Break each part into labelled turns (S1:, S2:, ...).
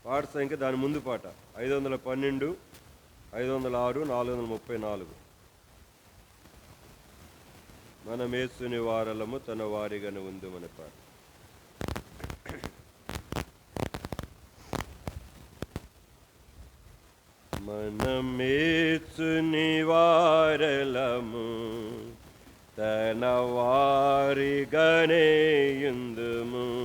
S1: పాట సంఖ్య దాని ముందు పాట 512, 506, 434. మనమేసుని వారలము తన వారిగానే ఉంది మన పాట. మనమేసుని వారలము తన వారిగానే యుందుము.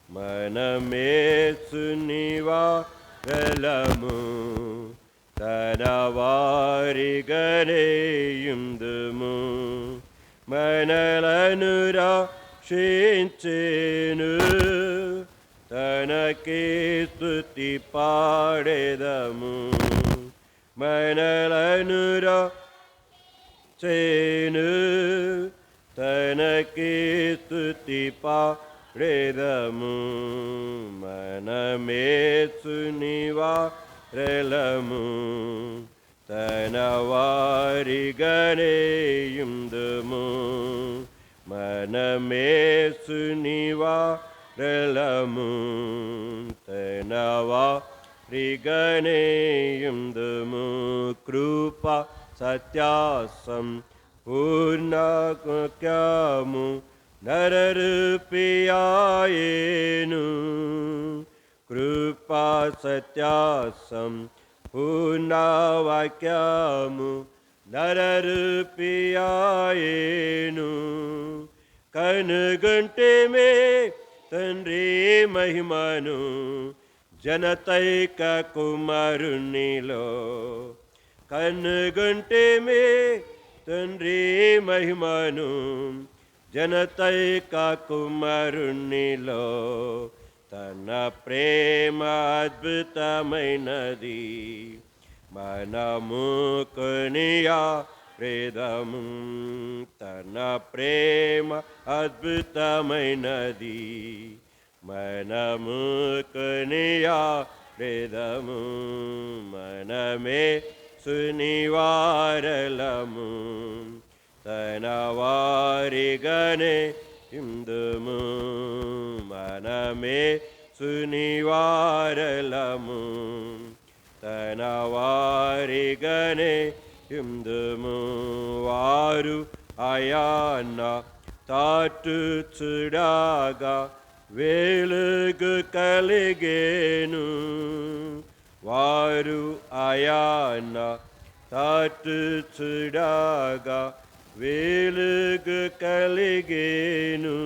S1: మనమేసుని వారలము తన వారిగానే యుందుము. మనలను రక్షించెను తనకే స్తుతి పాడెదము. మనలను రక్షించెను తనకే స్తుతి పాడెదము. మనమేసుని వారలము తన వారిగానే యుందుము. మనమేసుని వారలము తన వారిగానే యుందుము. కృప సత్యాసం పూర్ణాఖ్యము నరరూపియాయేను. కృపా సత్యాసం పూర్ణవాక్యము నరరూపియాయేను. కనుగొంటెమే తండ్రి మహిమను జనతైక కుమారునిలో. కనుగొంటెమే తండ్రి మహిమను జనతైక కుమారునిలో. తన ప్రేమ అద్భుతమైనది మనము కొనియాడెదము. తన ప్రేమ అద్భుతమైనది మనము కొనియాడెదము. మనమేసుని వారలము తన వారిగానే యుందుము. మనమేసుని వారలము తన వారిగానే యుందుము. వారు ఆయన తాటు చూడగా వెలుగు కలిగేను. వారు ఆయన తాటు చూడగా వెలుగు కలిగేను.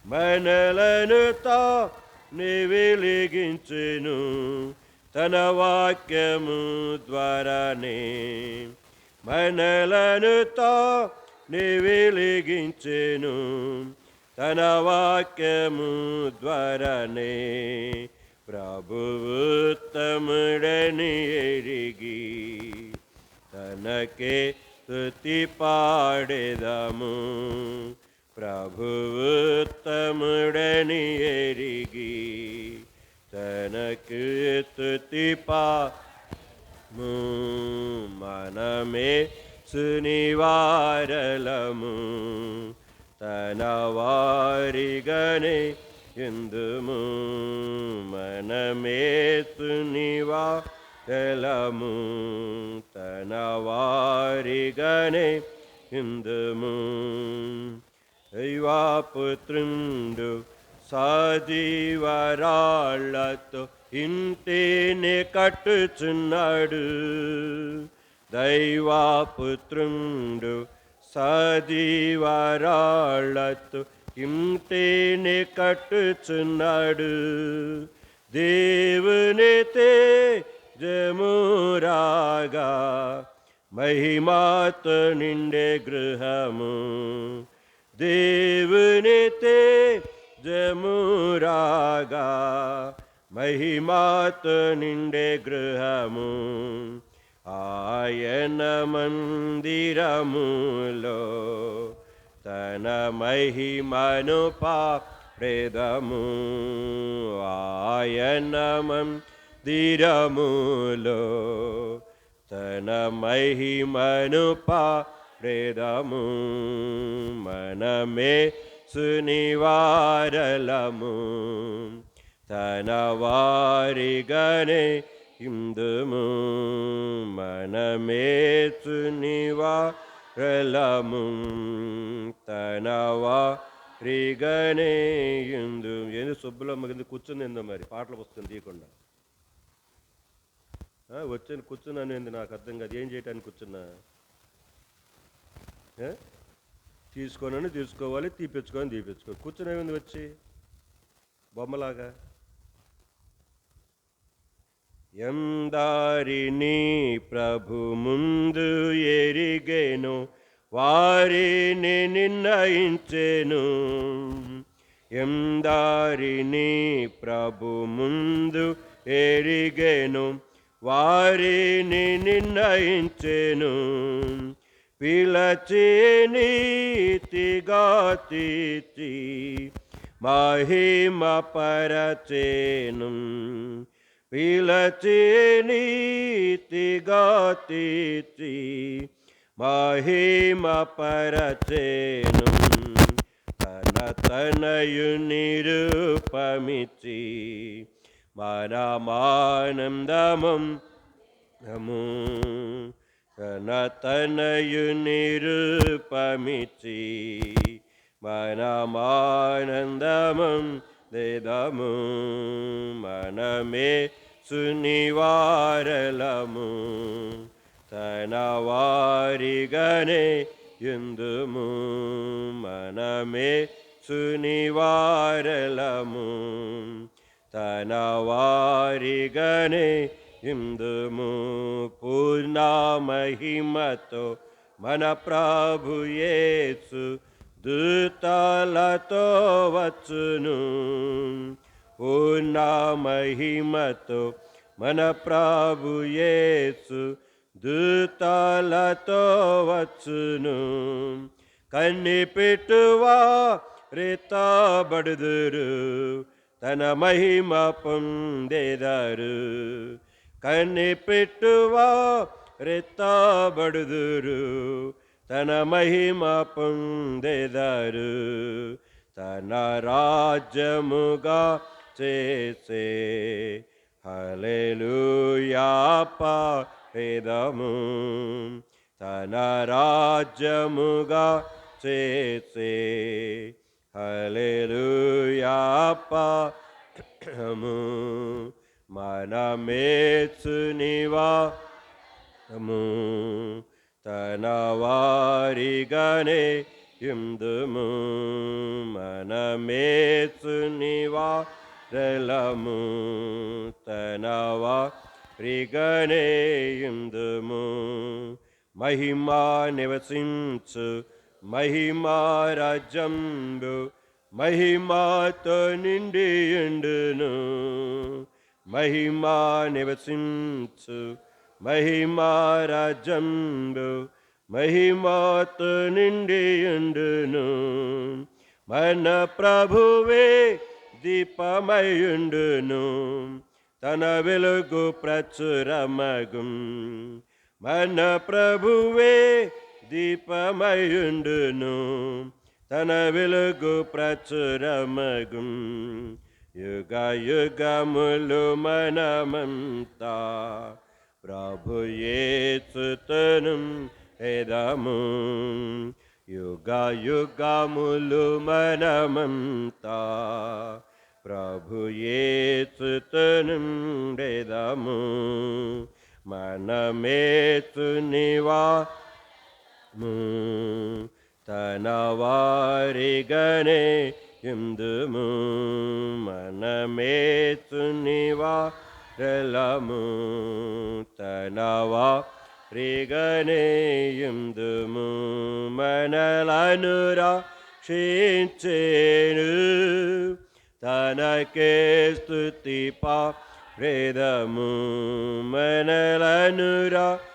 S1: మనలను తానే వెలిగించెను తన వాక్యము ద్వారానే. మనలను తానే వెలిగించెను తన వాక్యము ద్వారానే. ప్రభువు ఉత్తముడని ఎరిగి తనకే స్తుతి పాడెదము. ప్రభువు ఉత్తముడని ఎరిగి తనకు స్తుతి పాడెదము. మనమేసుని వారలము తన వారిగానే యుందుము. మనమేసుని వారలము తన వారిగానే యుందుము. దైవపుత్రుండు సజీవరాళ్లతో ఇంటిని కట్టుచున్నాడు. దైవపుత్రుండు సజీవరాళ్లతో ఇంటిని కట్టుచున్నాడు. దేవుని తేజమురాగా మహిమాతో నిండే గృహము. దేవుని తేజమురాగా మహిమాతో నిండే గృహము. ఆయన మందిరములో తన మహిమను పాడెదము. ఆయన మందిరములో తన మహిమను పాడెదము. మనమేసుని వారలము తన వారిగానే ఇందుము మనమేసునివారలము తన వారిగానే ఇందు ఏంది సుబ్బులమ్మ కింద కూర్చుంది ఏందో మరి పాటల పుస్తకం తీయకుండా వచ్చాను కూర్చున్నాను ఏంది నాకు అర్థం కాదు ఏం చేయటానికి కూర్చున్నా తీసుకోనని తీసుకోవాలి తీపించుకొని తీపించుకోవాలి కూర్చునేముంది వచ్చి బొమ్మలాగా ఎందారిని ప్రభు ముందు ఎరిగేను వారిని నిర్ణయించెను ఎందారిని ప్రభు ముందు ఎరిగేను వారిని నిర్ణయించెను పిలచి నీతిగా తీర్చి మహిమ పరచెను పిలచి నీతిగా తీర్చి మహిమ పరచెను తనయు నిరూపమిచ్చి మనమానందము తనయు నిరూపమిచ్చి మనమానందము దేదము మనమే సునివారలము తన వారిగానే ఇందుము మనమే సునివారలము తన వారిగానే ఇందుము పూర్ణ మహిమతో మన ప్రభు యేసు దూతలతో వచ్చును పూర్ణ మహిమతో మన ప్రభు యేసు దూతలతో వచ్చును కన్నిపెట్టువా రేతబడుదురు తన మహిమ పొందెదరు కన్నిపెట్టువా రేతబడుదురు తన మహిమ పొందెదరు తన రాజ్యముగా చేసే హల్లెలూయా పాడెదము తన రాజ్యముగా చేసే హల్లెలూయా పాడెదము మనమేసునివారము తన వారిగానే ఇందుము మనమేసునివారలము తన వారిగానే ఇందుము మహిమా నివసించు మహిమా రాజ్యంబు మహిమాతో నిండియుండును మహిమా నివసించు మహిమా రాజ్యంబు మహిమాతో నిండియుండును మన ప్రభువే దీపమయుండును తన వెలుగు ప్రచురమగుం మన ప్రభువే దీపమయుండును తన వెలుగు ప్రచురమగుం యుగ యుగములు మనమంతా ప్రభు యేసుతను ఎదము యుగ యుగములు మనమంతా ప్రభు యేసుతను ఎదము మనమేసునివారము తన వారిగానే ఇందుము మనమేసునివారలము తన వారిగానే ఇందుము మనలను రక్షించెను తనకే స్తుతి పాడెదము మనలను రక్షించెను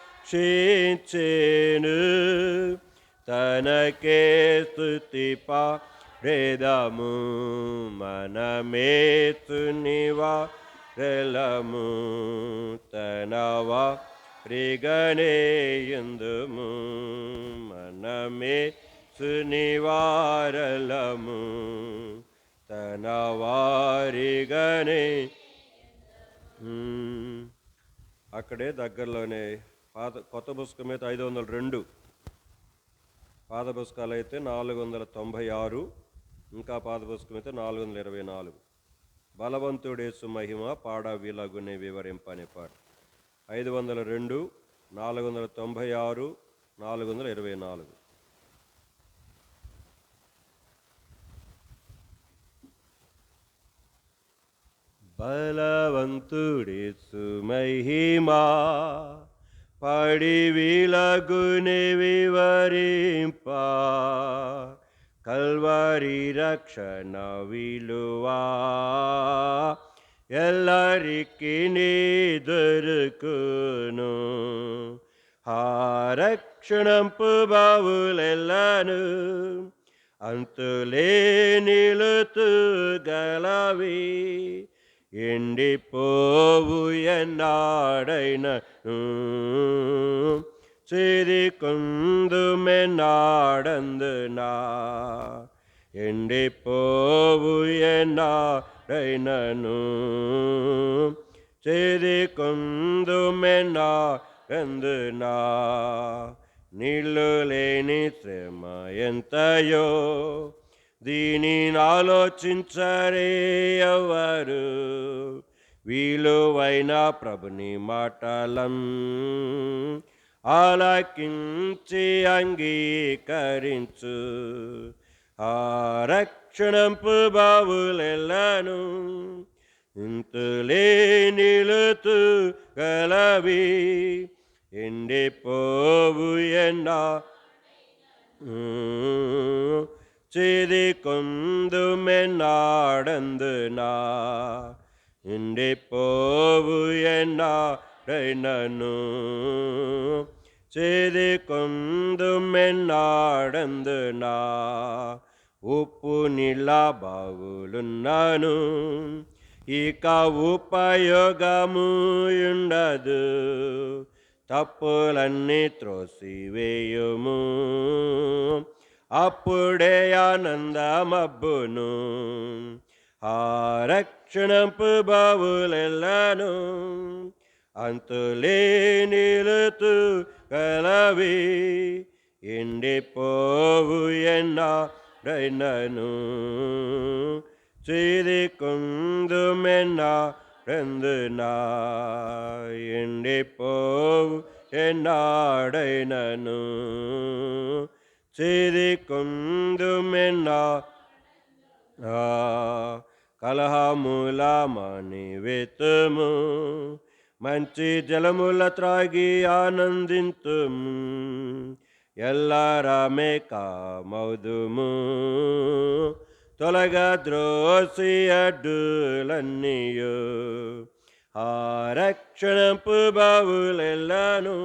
S1: తనకే స్తుతి పాడెదము మనమేసునివారలము తన వారిగానే ఇందుము మనమేసునివారలము తన వారిగానే అక్కడే దగ్గరలోనే కొత్త పుస్తకం అయితే 502, పాత పుస్తకాలు అయితే 496, ఇంకా పాత పుస్తకం అయితే 424. బలవంతుడేసు మహిమ పాడ వీలగునే వివరింపనే పాట 502, 496, 424. బలవంతుడేసు మహిమా పాడి వీలగునే వివరింప కల్వరి రక్షణ విలువా ఎల్లరికి దొరుకును ఆ రక్షణంపు బావులెల్లను అంతులే నిలుతూ గలవి ఎండిపోవు ఎన్నాడైనను చేదికొందుమెన్నాడందునా ఎండిపోవు ఎన్నాడైనను చేదికొందుమెన్నాడందునా నీళ్ళు లేని శ్రమ ఎంతయో దీనిని ఆలోచించరే ఎవరు విలువైన ప్రభుని మాటలం ఆలకించి అంగీకరించు ఆ రక్షణంపు బావులెల్లను ఇంతులే నిలుతూ గలవి ఎండిపోవు చేదికొందుమెన్నాడందునా ఎండిపోవు ఎన్నాడైనను చేదికొందుమెన్నాడందునా ఉప్పు నీళ్ళ బావులున్నాను ఇక ఉపయోగము ఉండదు తప్పులన్నీ త్రోసివేయుము అప్పుడే ఆనందమబ్బును ఆ రక్షణంపు బావులెల్లను అంతులే నిలుతూ గలవి ఎండిపోవు ఎన్నాడైనను చేదికొందుమెన్నాడందునా ఎండిపోవు ఎన్నాడైనను చేదికొందుమెన్నా కలహముల మానివేతుము మంచి జలముల త్రాగి ఆనందింతుము ఎల్లరమే కామౌదుము తొలగ ద్రోసి అడ్డులన్నీయు ఆ రక్షణంపు బావులెల్లను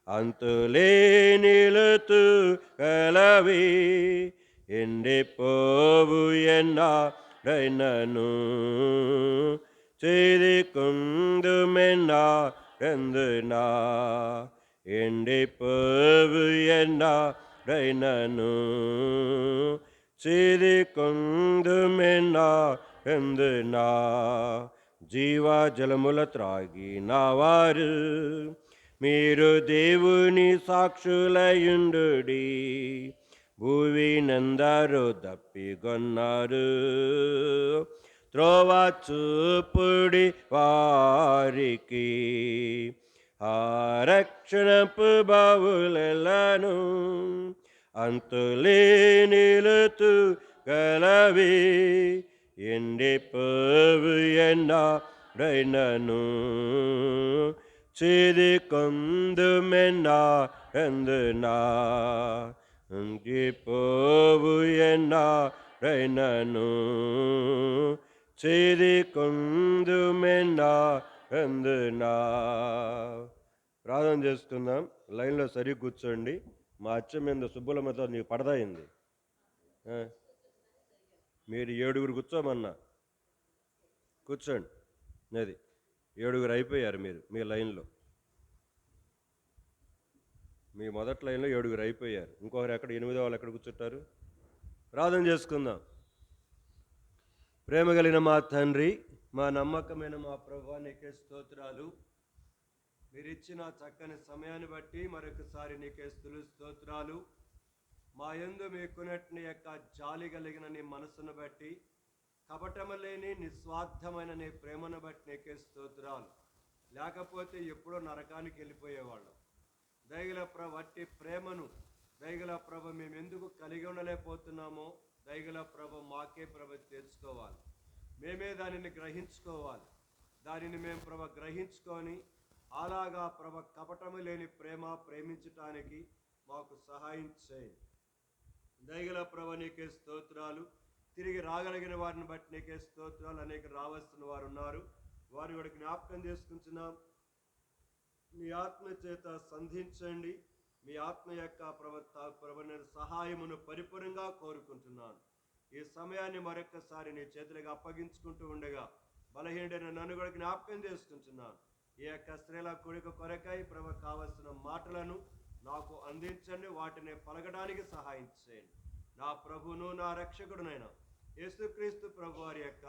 S1: అంతులే నిలుతూ గలవి ఎండిపోవు ఎన్నాడైనను చేదికొందుమెన్నాడందునా ఎండిపోవు ఎన్నాడైనను చేదికొందుమెన్నాడందునా జీవజలముల త్రాగిన వారు మీరు దేవుని సాక్షులయుండుడి భూవినందరూ దప్పిగొన్నారు త్రోవ చూపుడి వారికి ఆ రక్షణపు బావులెల్లను అంతులే నిలుతూ గలవి ఎండిపోవు ఎన్నాడైనను చేదికొందుమెన్నాడందునా ఎండిపోవు ఎన్నాడైనను చేదికొందుమెన్నాడందునా. ప్రార్థన చేసుకుందాం. లైన్లో సరిగ్గా కూర్చోండి. మా అచ్చ మీద సుబ్బులమ్మతో నీకు పడదాయింది. మీరు 7 కూర్చోమన్నా కూర్చోండి. అది 7 అయిపోయారు మీరు మీ లైన్లో. మీ మొదటి లైన్లో 7 అయిపోయారు. ఇంకొకరు ఎక్కడ 8వ వాళ్ళు ఎక్కడ కూర్చుంటారు? ప్రార్థన చేసుకుందాం. ప్రేమ కలిగిన మా తండ్రి, మా నమ్మకమైన మా ప్రభువా, నీకే స్తోత్రాలు. మీరిచ్చిన చక్కని సమయాన్ని బట్టి మరొకసారి నీకే స్తోత్రాలు. మా యందు మీకున్నట్టు యొక్క జాలి కలిగిన నీ మనసును బట్టి, కపటము లేని నిస్వార్థమైన నీ ప్రేమను బట్టి నీకే స్తోత్రాలు. లేకపోతే ఎప్పుడో నరకానికి వెళ్ళిపోయేవాళ్ళం. దయగల ప్రభు అట్టి ప్రేమను దయగల ప్రభు మేము ఎందుకు కలిగి ఉండలేకపోతున్నామో దయగల ప్రభు మాకే ప్రభు తెలుసుకోవాలి. మేమే దానిని గ్రహించుకోవాలి. దానిని మేము ప్రభు గ్రహించుకొని అలాగా ప్రభు కపటము లేని ప్రేమించటానికి మాకు సహాయం చేయండి. దయగల ప్రభు నీకే స్తోత్రాలు. తిరిగి రాగలిగిన వారిని బట్టి నీకే స్తోత్రాలు. అనేక రావాల్సిన వారు ఉన్నారు, వారు కూడా జ్ఞాపకం చేసుకుంటున్నాం. మీ ఆత్మ చేత సంధించండి. మీ ఆత్మ యొక్క ప్రభుత్వ సహాయమును పరిపూర్ణంగా కోరుకుంటున్నాను. ఈ సమయాన్ని మరొకసారి నీ చేతులకు అప్పగించుకుంటూ ఉండగా బలహీనుడైన నన్ను కూడా జ్ఞాపకం చేసుకుంటున్నాను. ఈ యొక్క స్త్రీల కొడుకు కొరకై ప్రభు కావలసిన మాటలను నాకు అందించండి. వాటిని పలకడానికి సహాయం చేయండి. నా ప్రభును నా రక్షకుడునైనా యేసుక్రీస్తు ప్రభు వారి యొక్క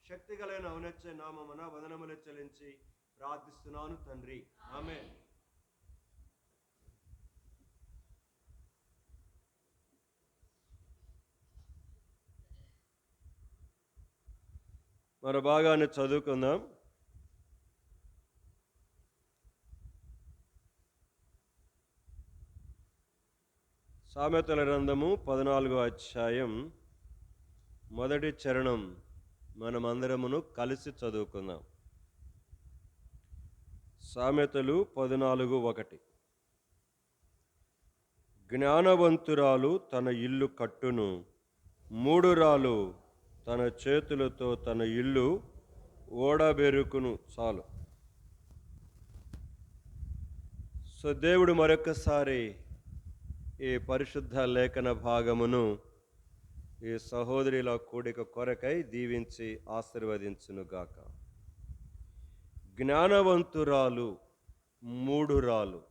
S1: శక్తిగలైన ఔన్నత్య నామమున వందనములు చెల్లించి ప్రార్థిస్తున్నాను తండ్రి, ఆమేన్. మన భాగాన్ని చదువుకుందాం. సామెతల గ్రంథము 14వ అధ్యాయం మొదటి చరణం మనమందరమును కలిసి చదువుకుందాం. సామెతలు 14:1. జ్ఞానవంతురాలు తన ఇల్లు కట్టును, మూఢురాలు తన చేతులతో తన ఇల్లు ఓడబెరుకును. చాలు. సో దేవుడు మరొకసారి ఈ పరిశుద్ధ లేఖన భాగమును ఈ సహోదరుల కూడిక కొరకై దీవించి ఆశీర్వదించునుగాక. జ్ఞానవంతురాలు, మూఢురాలు,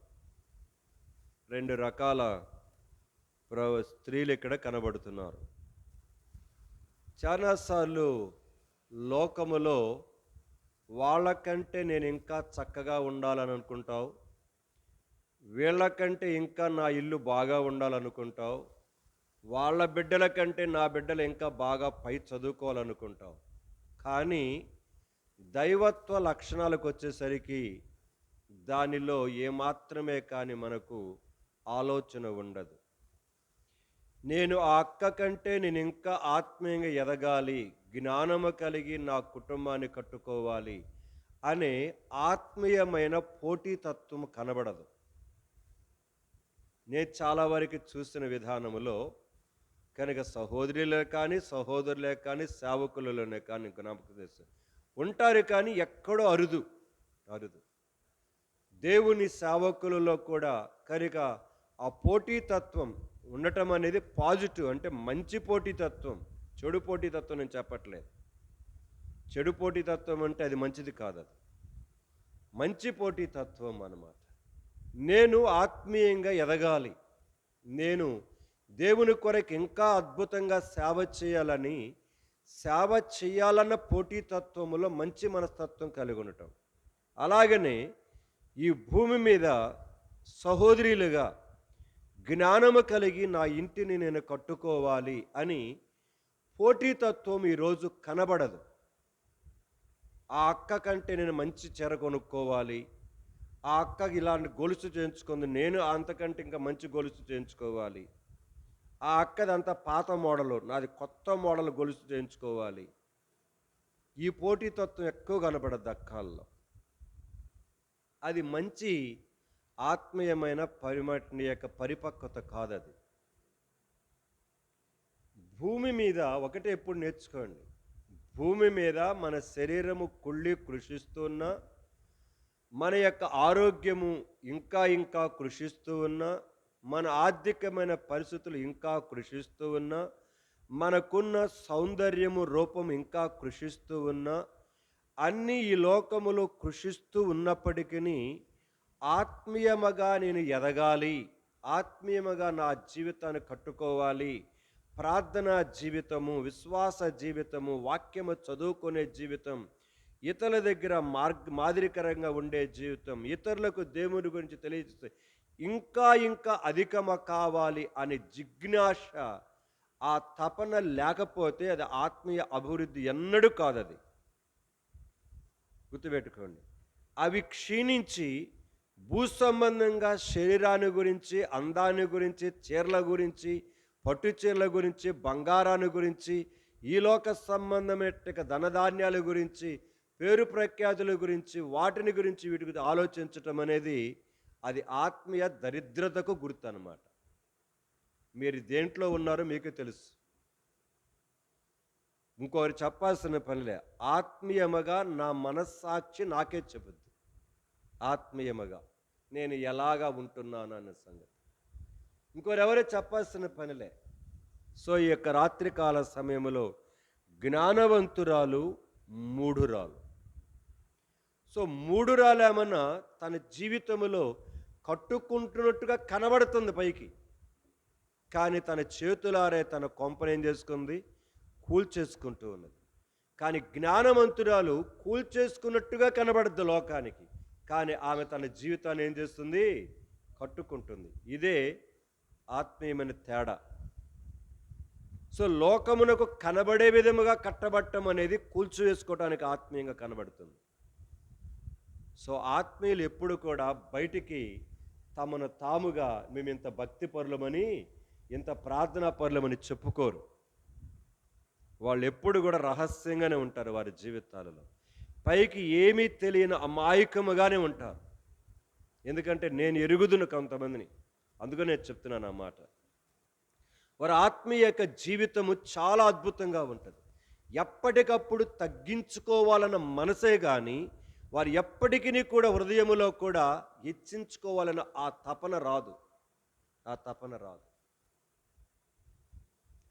S1: రెండు రకాల స్త్రీలు ఇక్కడ కనబడుతున్నారు. చాలాసార్లు లోకములో వాళ్ళకంటే నేను ఇంకా చక్కగా ఉండాలని అనుకుంటావు, వీళ్ళకంటే ఇంకా నా ఇల్లు బాగా ఉండాలనుకుంటావు, వాళ్ళ బిడ్డల కంటే నా బిడ్డలు ఇంకా బాగా పై చదువుకోవాలనుకుంటావు. కానీ దైవత్వ లక్షణాలకు వచ్చేసరికి దానిలో ఏమాత్రమే కానీ మనకు ఆలోచన ఉండదు. నేను ఆ అక్క కంటే నేను ఇంకా ఆత్మీయంగా ఎదగాలి, జ్ఞానము కలిగి నా కుటుంబాన్ని కట్టుకోవాలి అనే ఆత్మీయమైన పోటీతత్వం కనబడదు. నేను చాలా వరకు చూసిన విధానములో కనుక సహోదరులే కానీ సహోదరులే కానీ సేవకులలోనే కానీ జ్ఞాపకం చేస్తారు ఉంటారు, కానీ ఎక్కడో అరుదు. దేవుని సేవకులలో కూడా కనుక ఆ పోటీతత్వం ఉండటం అనేది పాజిటివ్, అంటే మంచి పోటీతత్వం. చెడు పోటీతత్వం నేను చెప్పట్లేదు. చెడు పోటీతత్వం అంటే అది మంచిది కాదు, అది మంచి పోటీతత్వం అన్నమాట. నేను ఆత్మీయంగా ఎదగాలి, నేను దేవుని కొరకు ఇంకా అద్భుతంగా సేవ చేయాలన్న పోటీతత్వములో మంచి మనస్తత్వం కలిగి ఉండటం. అలాగనే ఈ భూమి మీద సహోదరులుగా జ్ఞానము కలిగి నా ఇంటిని నేను కట్టుకోవాలి అని పోటీతత్వం ఈరోజు కనబడదు. ఆ అక్క కంటే నేను మంచి చీర కొనుక్కోవాలి, ఆ అక్కకి ఇలాంటి గొలుసు చేయించుకుంది, నేను అంతకంటే ఇంకా మంచి గొలుసు చేయించుకోవాలి, ఆ అక్కది అంత పాత మోడలు, నాది కొత్త మోడల్ గొలుసు చేయించుకోవాలి. ఈ పోటీతత్వం ఎక్కువ కనబడద్దు అక్కల్లో. అది మంచి ఆత్మీయమైన యొక్క పరిపక్వత కాదది. భూమి మీద ఒకటే ఎప్పుడు నేర్చుకోండి, భూమి మీద మన శరీరము కుళ్ళి కృషిస్తున్నా, మన యొక్క ఆరోగ్యము ఇంకా కృషిస్తూ ఉన్నా, మన ఆర్థికమైన పరిస్థితులు ఇంకా కృషిస్తూ ఉన్నా, మనకున్న సౌందర్యము రూపం ఇంకా కృషిస్తూ ఉన్నా, అన్నీ ఈ లోకములో కృషిస్తూ ఉన్నప్పటికీ ఆత్మీయముగా నేను ఎదగాలి, ఆత్మీయముగా నా జీవితాన్ని కట్టుకోవాలి ప్రార్థనా జీవితము, విశ్వాస జీవితము, వాక్యము చదువుకునే జీవితం, ఇతరుల దగ్గర మాదిరికరంగా ఉండే జీవితం, ఇతరులకు దేవుని గురించి తెలియజేస్తే ఇంకా ఇంకా అధికము కావాలి అనే జిజ్ఞాస, ఆ తపన లేకపోతే అది ఆత్మీయ అభివృద్ధి ఎన్నడూ కాదది. గుర్తుపెట్టుకోండి. అవి క్షీణించి భూ సంబంధంగా శరీరాన్ని గురించి, అందాన్ని గురించి, చీరల గురించి, పట్టు చీరల గురించి, బంగారాన్ని గురించి, ఈ లోక సంబంధమైన ధనధాన్యాల గురించి, పేరు ప్రఖ్యాతుల గురించి, వాటిని గురించి వీటికి ఆలోచించటం అనేది అది ఆత్మీయ దరిద్రతకు గుర్తు అన్నమాట. మీరు దేంట్లో ఉన్నారో మీకు తెలుసు. ఇంకొకరు చెప్పాల్సిన పనిలే. ఆత్మీయముగా నా మనస్సాక్షి నాకే చెబుద్ది. ఆత్మీయముగా నేను ఎలాగా ఉంటున్నాను అన్న సంగతి ఇంకోరెవరో చెప్పాల్సిన పనిలే. సో ఈ యొక్క రాత్రికాల సమయంలో జ్ఞానవంతురాలు, మూఢురాలు. సో మూఢురాలు ఏమన్నా తన జీవితంలో కట్టుకుంటున్నట్టుగా కనబడుతుంది పైకి, కానీ తన చేతులారే తన కొంపనేం చేసుకుంది, కూల్చేసుకుంటూ ఉన్నది. కానీ జ్ఞానవంతురాలు కూల్చేసుకున్నట్టుగా కనబడద్దు లోకానికి, కానీ ఆమె తన జీవితాన్ని ఏం చేస్తుంది, కట్టుకుంటుంది. ఇదే ఆత్మీయమైన తేడా. సో లోకమునకు కనబడే విధముగా కట్టబట్టం అనేది కూల్చివేసుకోవడానికి ఆత్మీయంగా కనబడుతుంది. సో ఆత్మీయులు ఎప్పుడు కూడా బయటికి తమను తాముగా మేము ఇంత భక్తి పరులమని, ఇంత ప్రార్థనా పరులమని చెప్పుకోరు. వాళ్ళు ఎప్పుడు కూడా రహస్యంగానే ఉంటారు. వారి జీవితాలలో పైకి ఏమీ తెలియని అమాయకముగానే ఉంటారు. ఎందుకంటే నేను ఎరుగుదును కొంతమందిని, అందుకనే నేను చెప్తున్నాను ఆ మాట. వారి ఆత్మీయ జీవితము చాలా అద్భుతంగా ఉంటుంది. ఎప్పటికప్పుడు తగ్గించుకోవాలన్న మనసే కానీ వారు ఎప్పటికీ కూడా హృదయములో కూడా హెచ్చించుకోవాలన్న ఆ తపన రాదు.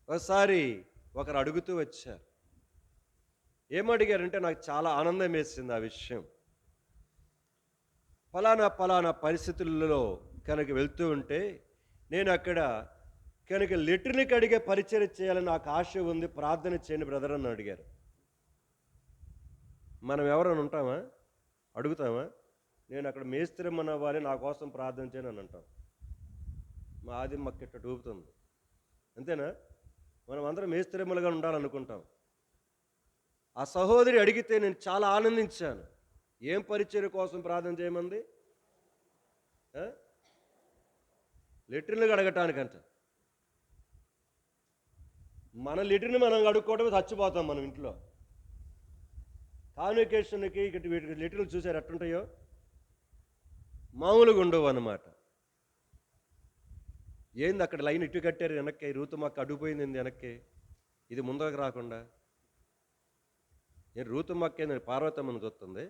S1: ఒకసారి ఒకరు అడుగుతూ వచ్చారు. ఏమడిగారంటే నాకు చాలా ఆనందం వేసింది ఆ విషయం. ఫలానా పరిస్థితులలో కనుక వెళ్తూ ఉంటే నేను అక్కడ కనుక లెటర్ని కడిగే పరిచయం చేయాలని నాకు ఆశ ఉంది, ప్రార్థన చేయండి బ్రదర్ అని అడిగారు. మనం ఎవరైనా ఉంటామా, అడుగుతామా? నేను అక్కడ మేస్త్రిమ్మని అవ్వాలి, నా కోసం ప్రార్థన చేయను అని అంటాం. మా ఆది మక్కెట్ట ఊపుతుంది, అంతేనా? మనం అందరం మేస్త్రిమ్మలుగా ఉండాలనుకుంటాం. ఆ సహోదరి అడిగితే నేను చాలా ఆనందించాను. ఏం పరిచయం కోసం ప్రార్థన చేయమంది? లెటర్లు అడగటానికంట. మన లెటర్ని మనం అడుక్కోవడమే చచ్చిపోతాం మనం ఇంట్లో. కాన్వకేషన్కి వీటికి లెటర్లు చూసారు ఎట్టుంటాయో, మామూలుగా ఉండవు అన్నమాట. ఏంది అక్కడ లైన్ ఇటు కట్టారు వెనక్కి, రూతమ్మక్క అడ్డుపోయింది వెనక్కి, ఇది ముందుకు రాకుండా. నేను రూతమ్మక్క ఏంది పార్వతమ్మని చూస్తుంది,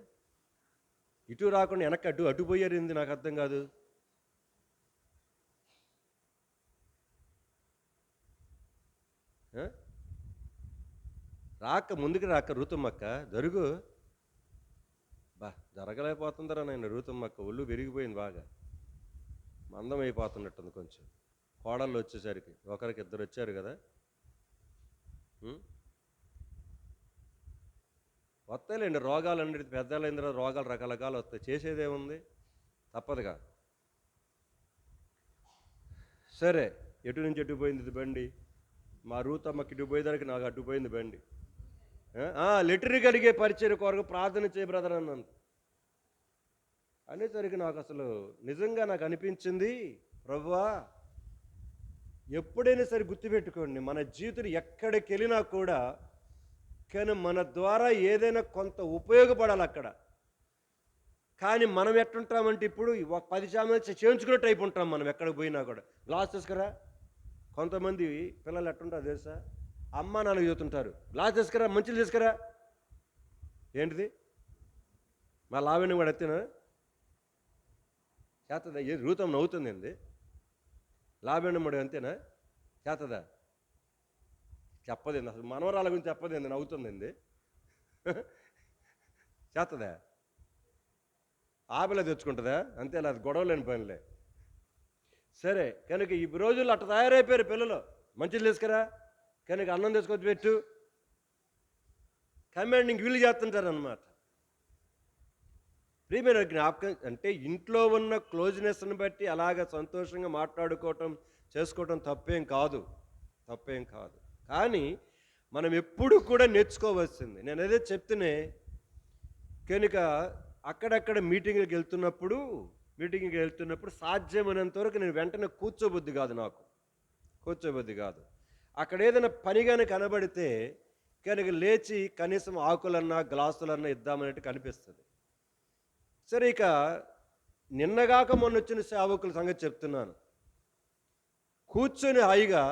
S1: ఇటు రాకుండా వెనక్కి అడ్డుపోయారు ఏంది, నాకు అర్థం కాదు. ముందుకు రాక రూతమ్మక్క జరుగు. జరగలేకపోతుందరా నేను. రూతమ్మక్క ఒళ్ళు పెరిగిపోయింది, బాగా మందం అయిపోతున్నట్టుంది కొంచెం. కోడళ్ళు వచ్చేసరికి ఒకరికి ఇద్దరు వచ్చారు కదా, వస్తాయిలేండి రోగాలు అన్నిటి. పెద్దలైన తర్వాత రోగాలు రకరకాలు వస్తాయి, చేసేదేముంది, తప్పదుగా. సరే, ఎటు నుంచి ఎటు పోయింది ఇది బండి? మా రూతమ్మకి ఇటు పోయేదానికి నాకు అడ్డుపోయింది బండి. లెటరీ కడిగే పరిచయం కొరకు ప్రార్థన చేయ బ్రదర్ అన్నాను. అనేసరికి నాకు అసలు నిజంగా నాకు అనిపించింది, ప్రభువా ఎప్పుడైనా సరే గుర్తుపెట్టుకోండి, మన జీవితం ఎక్కడికి వెళ్ళినా కూడా కానీ మన ద్వారా ఏదైనా కొంత ఉపయోగపడాలి అక్కడ. కానీ మనం ఎట్టుంటామంటే ఇప్పుడు 10 సార్లు చేయించుకున్నట్టు అయిపోంటాం మనం ఎక్కడికి పోయినా కూడా. గ్లాస్ తీసుకురా. కొంతమంది పిల్లలు ఎట్టుంటారు తెలుసా, అమ్మ నాన్న చదువుతుంటారు, గ్లాస్ తీసుకురా, మంచిలు తీసుకురా. ఏంటిది మా లావణ్యం కూడా ఎత్తినా చేతదా? ఏ రూతం నవ్వుతుంది ఏంది? లావణ్యముడు అంతేనా? చేతదా? చెప్పదేంది అసలు, మనవరాల గురించి చెప్పదేంది, నవ్వుతుందండి. చేతదా? ఆపిల్ల తెచ్చుకుంటుందా? అంతేలా, అది గొడవ లేని పనిలే. సరే, కనుక ఈ రోజుల్లో అట్లా తయారైపోయారు పిల్లలు. మంచిలు తీసుకురా, కనుక అన్నం తీసుకొచ్చి పెట్టు, కమాండింగ్ వీళ్ళు చేస్తుంటారు అనమాట. ప్రియమైన జ్ఞాపకం అంటే ఇంట్లో ఉన్న క్లోజ్నెస్ని బట్టి అలాగ సంతోషంగా మాట్లాడుకోవటం చేసుకోవటం తప్పేం కాదు. కానీ మనం ఎప్పుడు కూడా నేర్చుకోవాల్సింది, నేను అదే చెప్తూనే కనుక అక్కడక్కడ మీటింగ్కి వెళ్తున్నప్పుడు సాధ్యమైనంత వరకు నేను వెంటనే కూర్చోబుద్ది కాదు. అక్కడ ఏదైనా పనిగానే కనబడితే కనుక లేచి కనీసం ఆకులన్నా గ్లాసులన్నా ఇద్దామన్నట్టు కనిపిస్తుంది. సరే, ఇక నిన్నగాక మొన్న వచ్చిన సేవకుల సంగతి చెప్తున్నాను. కూర్చొని హాయిగా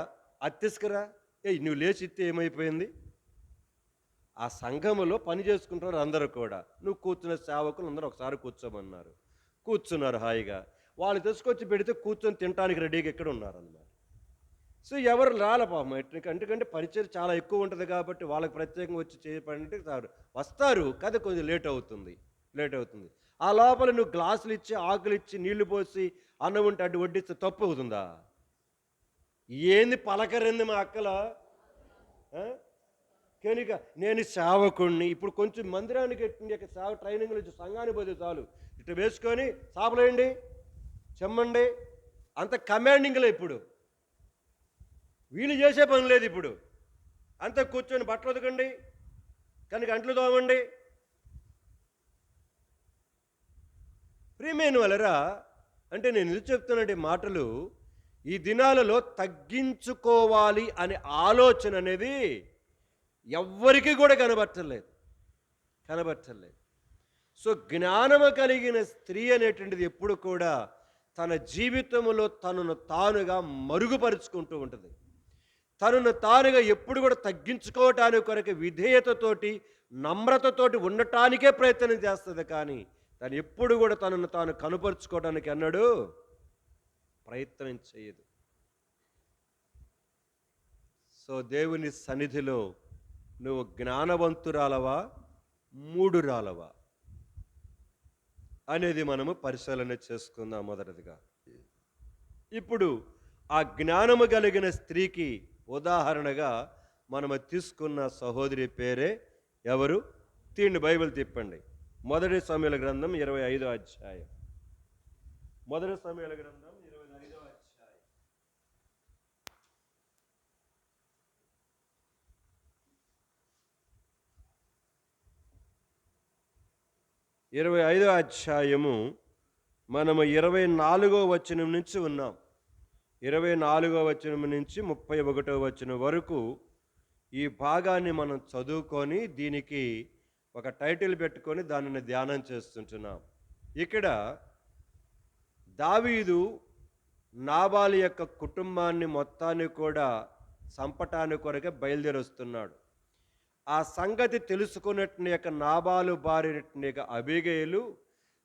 S1: అత్తిసుకురా, నువ్వు లేచి ఇస్తే ఏమైపోయింది? ఆ సంఘములో పని చేసుకుంటున్నారు అందరూ కూడా. నువ్వు కూర్చున్న సేవకులు అందరూ ఒకసారి కూర్చోమన్నారు, కూర్చున్నారు హాయిగా. వాళ్ళు తీసుకొచ్చి పెడితే కూర్చొని తినడానికి రెడీగా ఎక్కడ ఉన్నారన్నమాట. సో ఎవరు రాలే పాపం, ఎందుకంటే పరిచయం చాలా ఎక్కువ ఉంటుంది కాబట్టి వాళ్ళకి ప్రత్యేకంగా వచ్చి చేయమంటే వస్తారు కదా, కొంచెం లేట్ అవుతుంది. ఆ లోపల నువ్వు గ్లాసులు ఇచ్చి ఆకులు ఇచ్చి నీళ్లు పోసి అన్నం ఉంటే అడ్డు వడ్డిస్తే తప్పు అవుతుందా? ఏంది పలకరింది మా అక్కల? కనుక నేను సేవకుణ్ణి, ఇప్పుడు కొంచెం మందిరానికి సేవ ట్రైనింగ్లు ఇచ్చి సంఘానికి పోతే చాలు, ఇటు వేసుకొని సాపలేయండి, చెమ్మండి, అంత కమాండింగ్లే. ఇప్పుడు వీళ్ళు చేసే పని లేదు. ఇప్పుడు అంత కూర్చొని బట్టలు ఉతకండి, కనుక అంట్లు తోమండి. ప్రియమైన వాళ్ళరా, అంటే నేను ఇది చెప్తున్నట్టు మాటలు ఈ దినాలలో తగ్గించుకోవాలి అనే ఆలోచన అనేది ఎవ్వరికి కూడా కనబట్టలేదు. సో జ్ఞానము కలిగిన స్త్రీ అనేటువంటిది ఎప్పుడు కూడా తన జీవితంలో తనను తానుగా మరుగుపరుచుకుంటూ ఉంటుంది. తనను తానుగా ఎప్పుడు కూడా తగ్గించుకోవటానికి కొరకు విధేయతతోటి నమ్రతతోటి ఉండటానికే ప్రయత్నం చేస్తుంది. కానీ తను ఎప్పుడు కూడా తనను తాను కనుపరుచుకోవడానికి అన్నాడు ప్రయత్నం చేయదు. సో దేవుని సన్నిధిలో నువ్వు జ్ఞానవంతురాలవా, మూఢురాలవా అనేది మనము పరిశీలన చేసుకుందాం మొదటిదిగా. ఇప్పుడు ఆ జ్ఞానము కలిగిన స్త్రీకి ఉదాహరణగా మనము తీసుకున్న సహోదరి పేరే ఎవరు? తీండి, బైబిల్ తిప్పండి. మొదటి సమూయేలు గ్రంథం 25వ అధ్యాయం. మొదటి సమూయేలు గ్రంథం 25వ అధ్యాయం. 25వ అధ్యాయము మనము 24వ వచనం నుంచి ఉన్నాం. 24వ వచనం నుంచి 31వ వచనం వరకు ఈ భాగాన్ని మనం చదువుకొని దీనికి ఒక టైటిల్ పెట్టుకొని దానిని ధ్యానం చేస్తుంటున్నాం. ఇక్కడ దావీదు నాబాలు యొక్క కుటుంబాన్ని మొత్తాన్ని కూడా చంపటానికి కొరకే బయలుదేరి వస్తున్నాడు. ఆ సంగతి తెలుసుకున్నట్టు యొక్క నాబాలు భార్య యొక్క అబీగయలు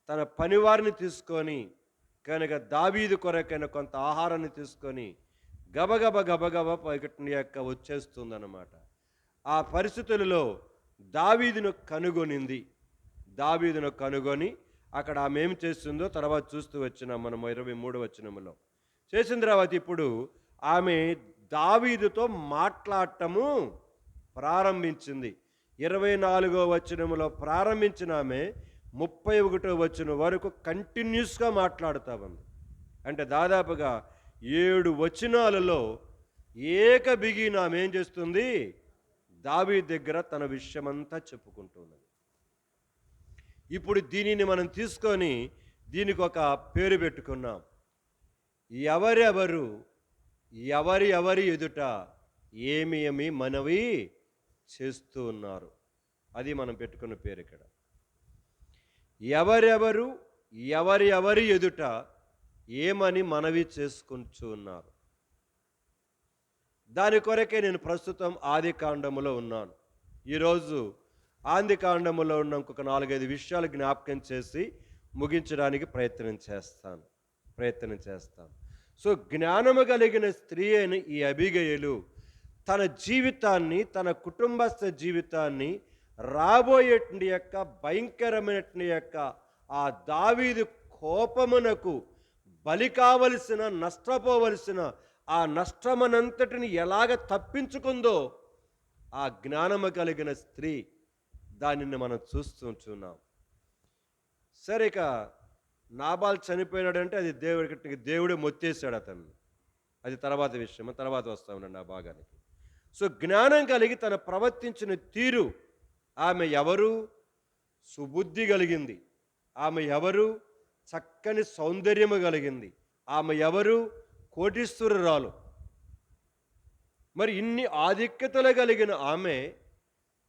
S1: తన పనివారిని తీసుకొని కనుక దావీదు కొరకైన కొంత ఆహారాన్ని తీసుకొని గబగబ పైకట్ని యొక్క వచ్చేస్తుందన్నమాట. ఆ పరిస్థితులలో దావీదును కనుగొని అక్కడ ఆమె ఏం చేస్తుందో తర్వాత చూస్తూ వచ్చినాం మనం 23వ వచనములో. చేసిన తర్వాత ఇప్పుడు ఆమె దావీదుతో మాట్లాడటము ప్రారంభించింది. 24వ వచనములో ప్రారంభించిన ఆమె 31వ వచనం వరకు కంటిన్యూస్గా మాట్లాడుతూ ఉంది. అంటే దాదాపుగా 7 వచనాలలో ఏకబిగిన ఆమె ఏం చేస్తుంది? దావీదు దగ్గర తన విషయమంతా చెప్పుకుంటున్నది. ఇప్పుడు దీనిని మనం తీసుకొని దీనికి ఒక పేరు పెట్టుకున్నాం. ఎవరి ఎదుట ఏమి మనవి చేస్తూ ఉన్నారు, అది మనం పెట్టుకున్న పేరు. ఇక్కడ ఎవరి ఎదుట ఏమని మనవి చేసుకుంటూ ఉన్నారు. దాని కొరకే నేను ప్రస్తుతం ఆదికాండములో ఉన్నాను. ఈరోజు ఆదికాండములో ఉన్న ఇంకొక 4-5 విషయాలు జ్ఞాపకం చేసి ముగించడానికి ప్రయత్నం చేస్తాను. సో జ్ఞానము కలిగిన స్త్రీ అయిన ఈ అబీగయలు తన జీవితాన్ని, తన కుటుంబస్థ జీవితాన్ని రాబోయేటువంటి యొక్క భయంకరమైనటువంటి యొక్క ఆ దావీదు కోపమునకు బలి కావలసిన, నష్టపోవలసిన ఆ నష్టమనంతటిని ఎలాగ తప్పించుకుందో ఆ జ్ఞానము కలిగిన స్త్రీ, దానిని మనం చూస్తున్నాం. సరే, ఇక నాబాల్ చనిపోయినాడంటే అది దేవుడే మొత్తేసాడు అతన్ని. అది తర్వాత విషయం, తర్వాత వస్తా ఉండండి ఆ భాగానికి. సో జ్ఞానం కలిగి తన ప్రవర్తించిన తీరు, ఆమె ఎవరు? సుబుద్ధి కలిగింది. ఆమె ఎవరు? చక్కని సౌందర్యము కలిగింది. ఆమె ఎవరు? కోటీశ్వరురాలు. మరి ఇన్ని ఆధిక్యతలు కలిగిన ఆమె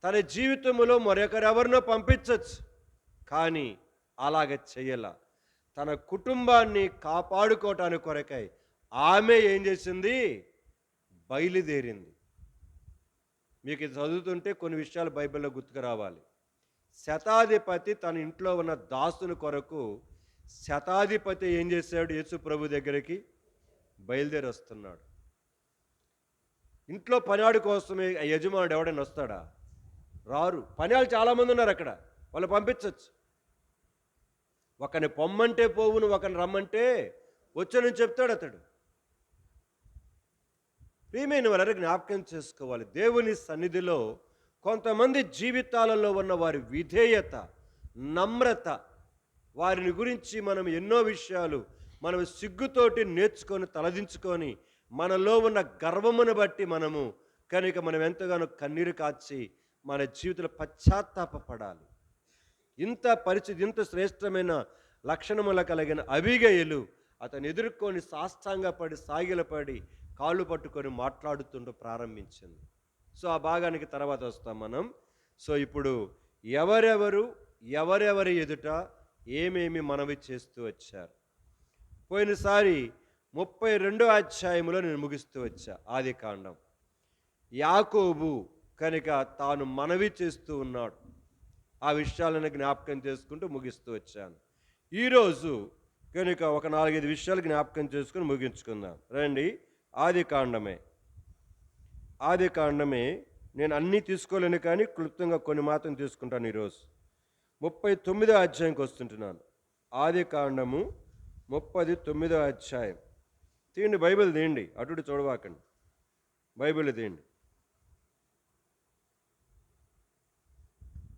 S1: తన జీవితంలో మరొకరెవరినో పంపించవచ్చు, కానీ అలాగ చెయ్యాల. తన కుటుంబాన్ని కాపాడుకోవటానికి కొరకై ఆమె ఏం చేసింది? బయలుదేరింది. మీకు ఇది చదువుతుంటే కొన్ని విషయాలు బైబిల్లో గుర్తుకు రావాలి. శతాధిపతి తన ఇంట్లో ఉన్న దాసుని కొరకు శతాధిపతి ఏం చేశాడు? యేసు ప్రభు దగ్గరికి బయలుదేరి వస్తున్నాడు. ఇంట్లో పనివాడి కోసమే యజమానుడు ఎవడైనా వస్తాడా? రారు. పనివాళ్ళు చాలామంది ఉన్నారు అక్కడ, వాళ్ళు పంపించవచ్చు. ఒకరిని పొమ్మంటే పోవును, ఒకరిని రమ్మంటే వచ్చానని చెప్తాడు అతడు. ప్రియమైన వారు జ్ఞాపకం చేసుకోవాలి, దేవుని సన్నిధిలో కొంతమంది జీవితాలలో ఉన్న వారి విధేయత, నమ్రత, వారిని గురించి మనం ఎన్నో విషయాలు మనం సిగ్గుతోటి నేర్చుకొని తలదించుకొని మనలో ఉన్న గర్వమును బట్టి మనం ఎంతగానో కన్నీరు కార్చి మన జీవితంలో పశ్చాత్తాపపడాలి. ఇంత శ్రేష్టమైన లక్షణముల కలిగిన అబీగయలు అతను ఎదుర్కొని సాష్టాంగపడి సాగిలపడి కాళ్ళు పట్టుకొని మాట్లాడుతుంటూ ప్రారంభించింది. సో ఆ భాగానికి తర్వాత వస్తాం మనం. సో ఇప్పుడు ఎవరెవరి ఎదుట ఏమేమి మనవి చేస్తూ వచ్చారు? పోయినసారి 32వ అధ్యాయంలో నేను ముగిస్తూ వచ్చా. ఆదికాండం. యాకోబు కనుక తాను మనవి చేస్తూ ఉన్నాడు. ఆ విషయాలను జ్ఞాపకం చేసుకుంటూ ముగిస్తూ వచ్చాను. ఈరోజు కనుక ఒక 4-5 విషయాలు జ్ఞాపకం చేసుకుని ముగించుకుందాం రండి. ఆదికాండమే నేను అన్నీ తీసుకోలేను, కానీ క్లుప్తంగా కొన్ని మాత్రం తీసుకుంటాను ఈరోజు. 39వ అధ్యాయంకి వస్తుంటున్నాను. ఆదికాండము 39వ అధ్యాయం. తీయండి, బైబిల్ తీయండి, అటు చూడవాకండి, బైబిల్ తీయండి.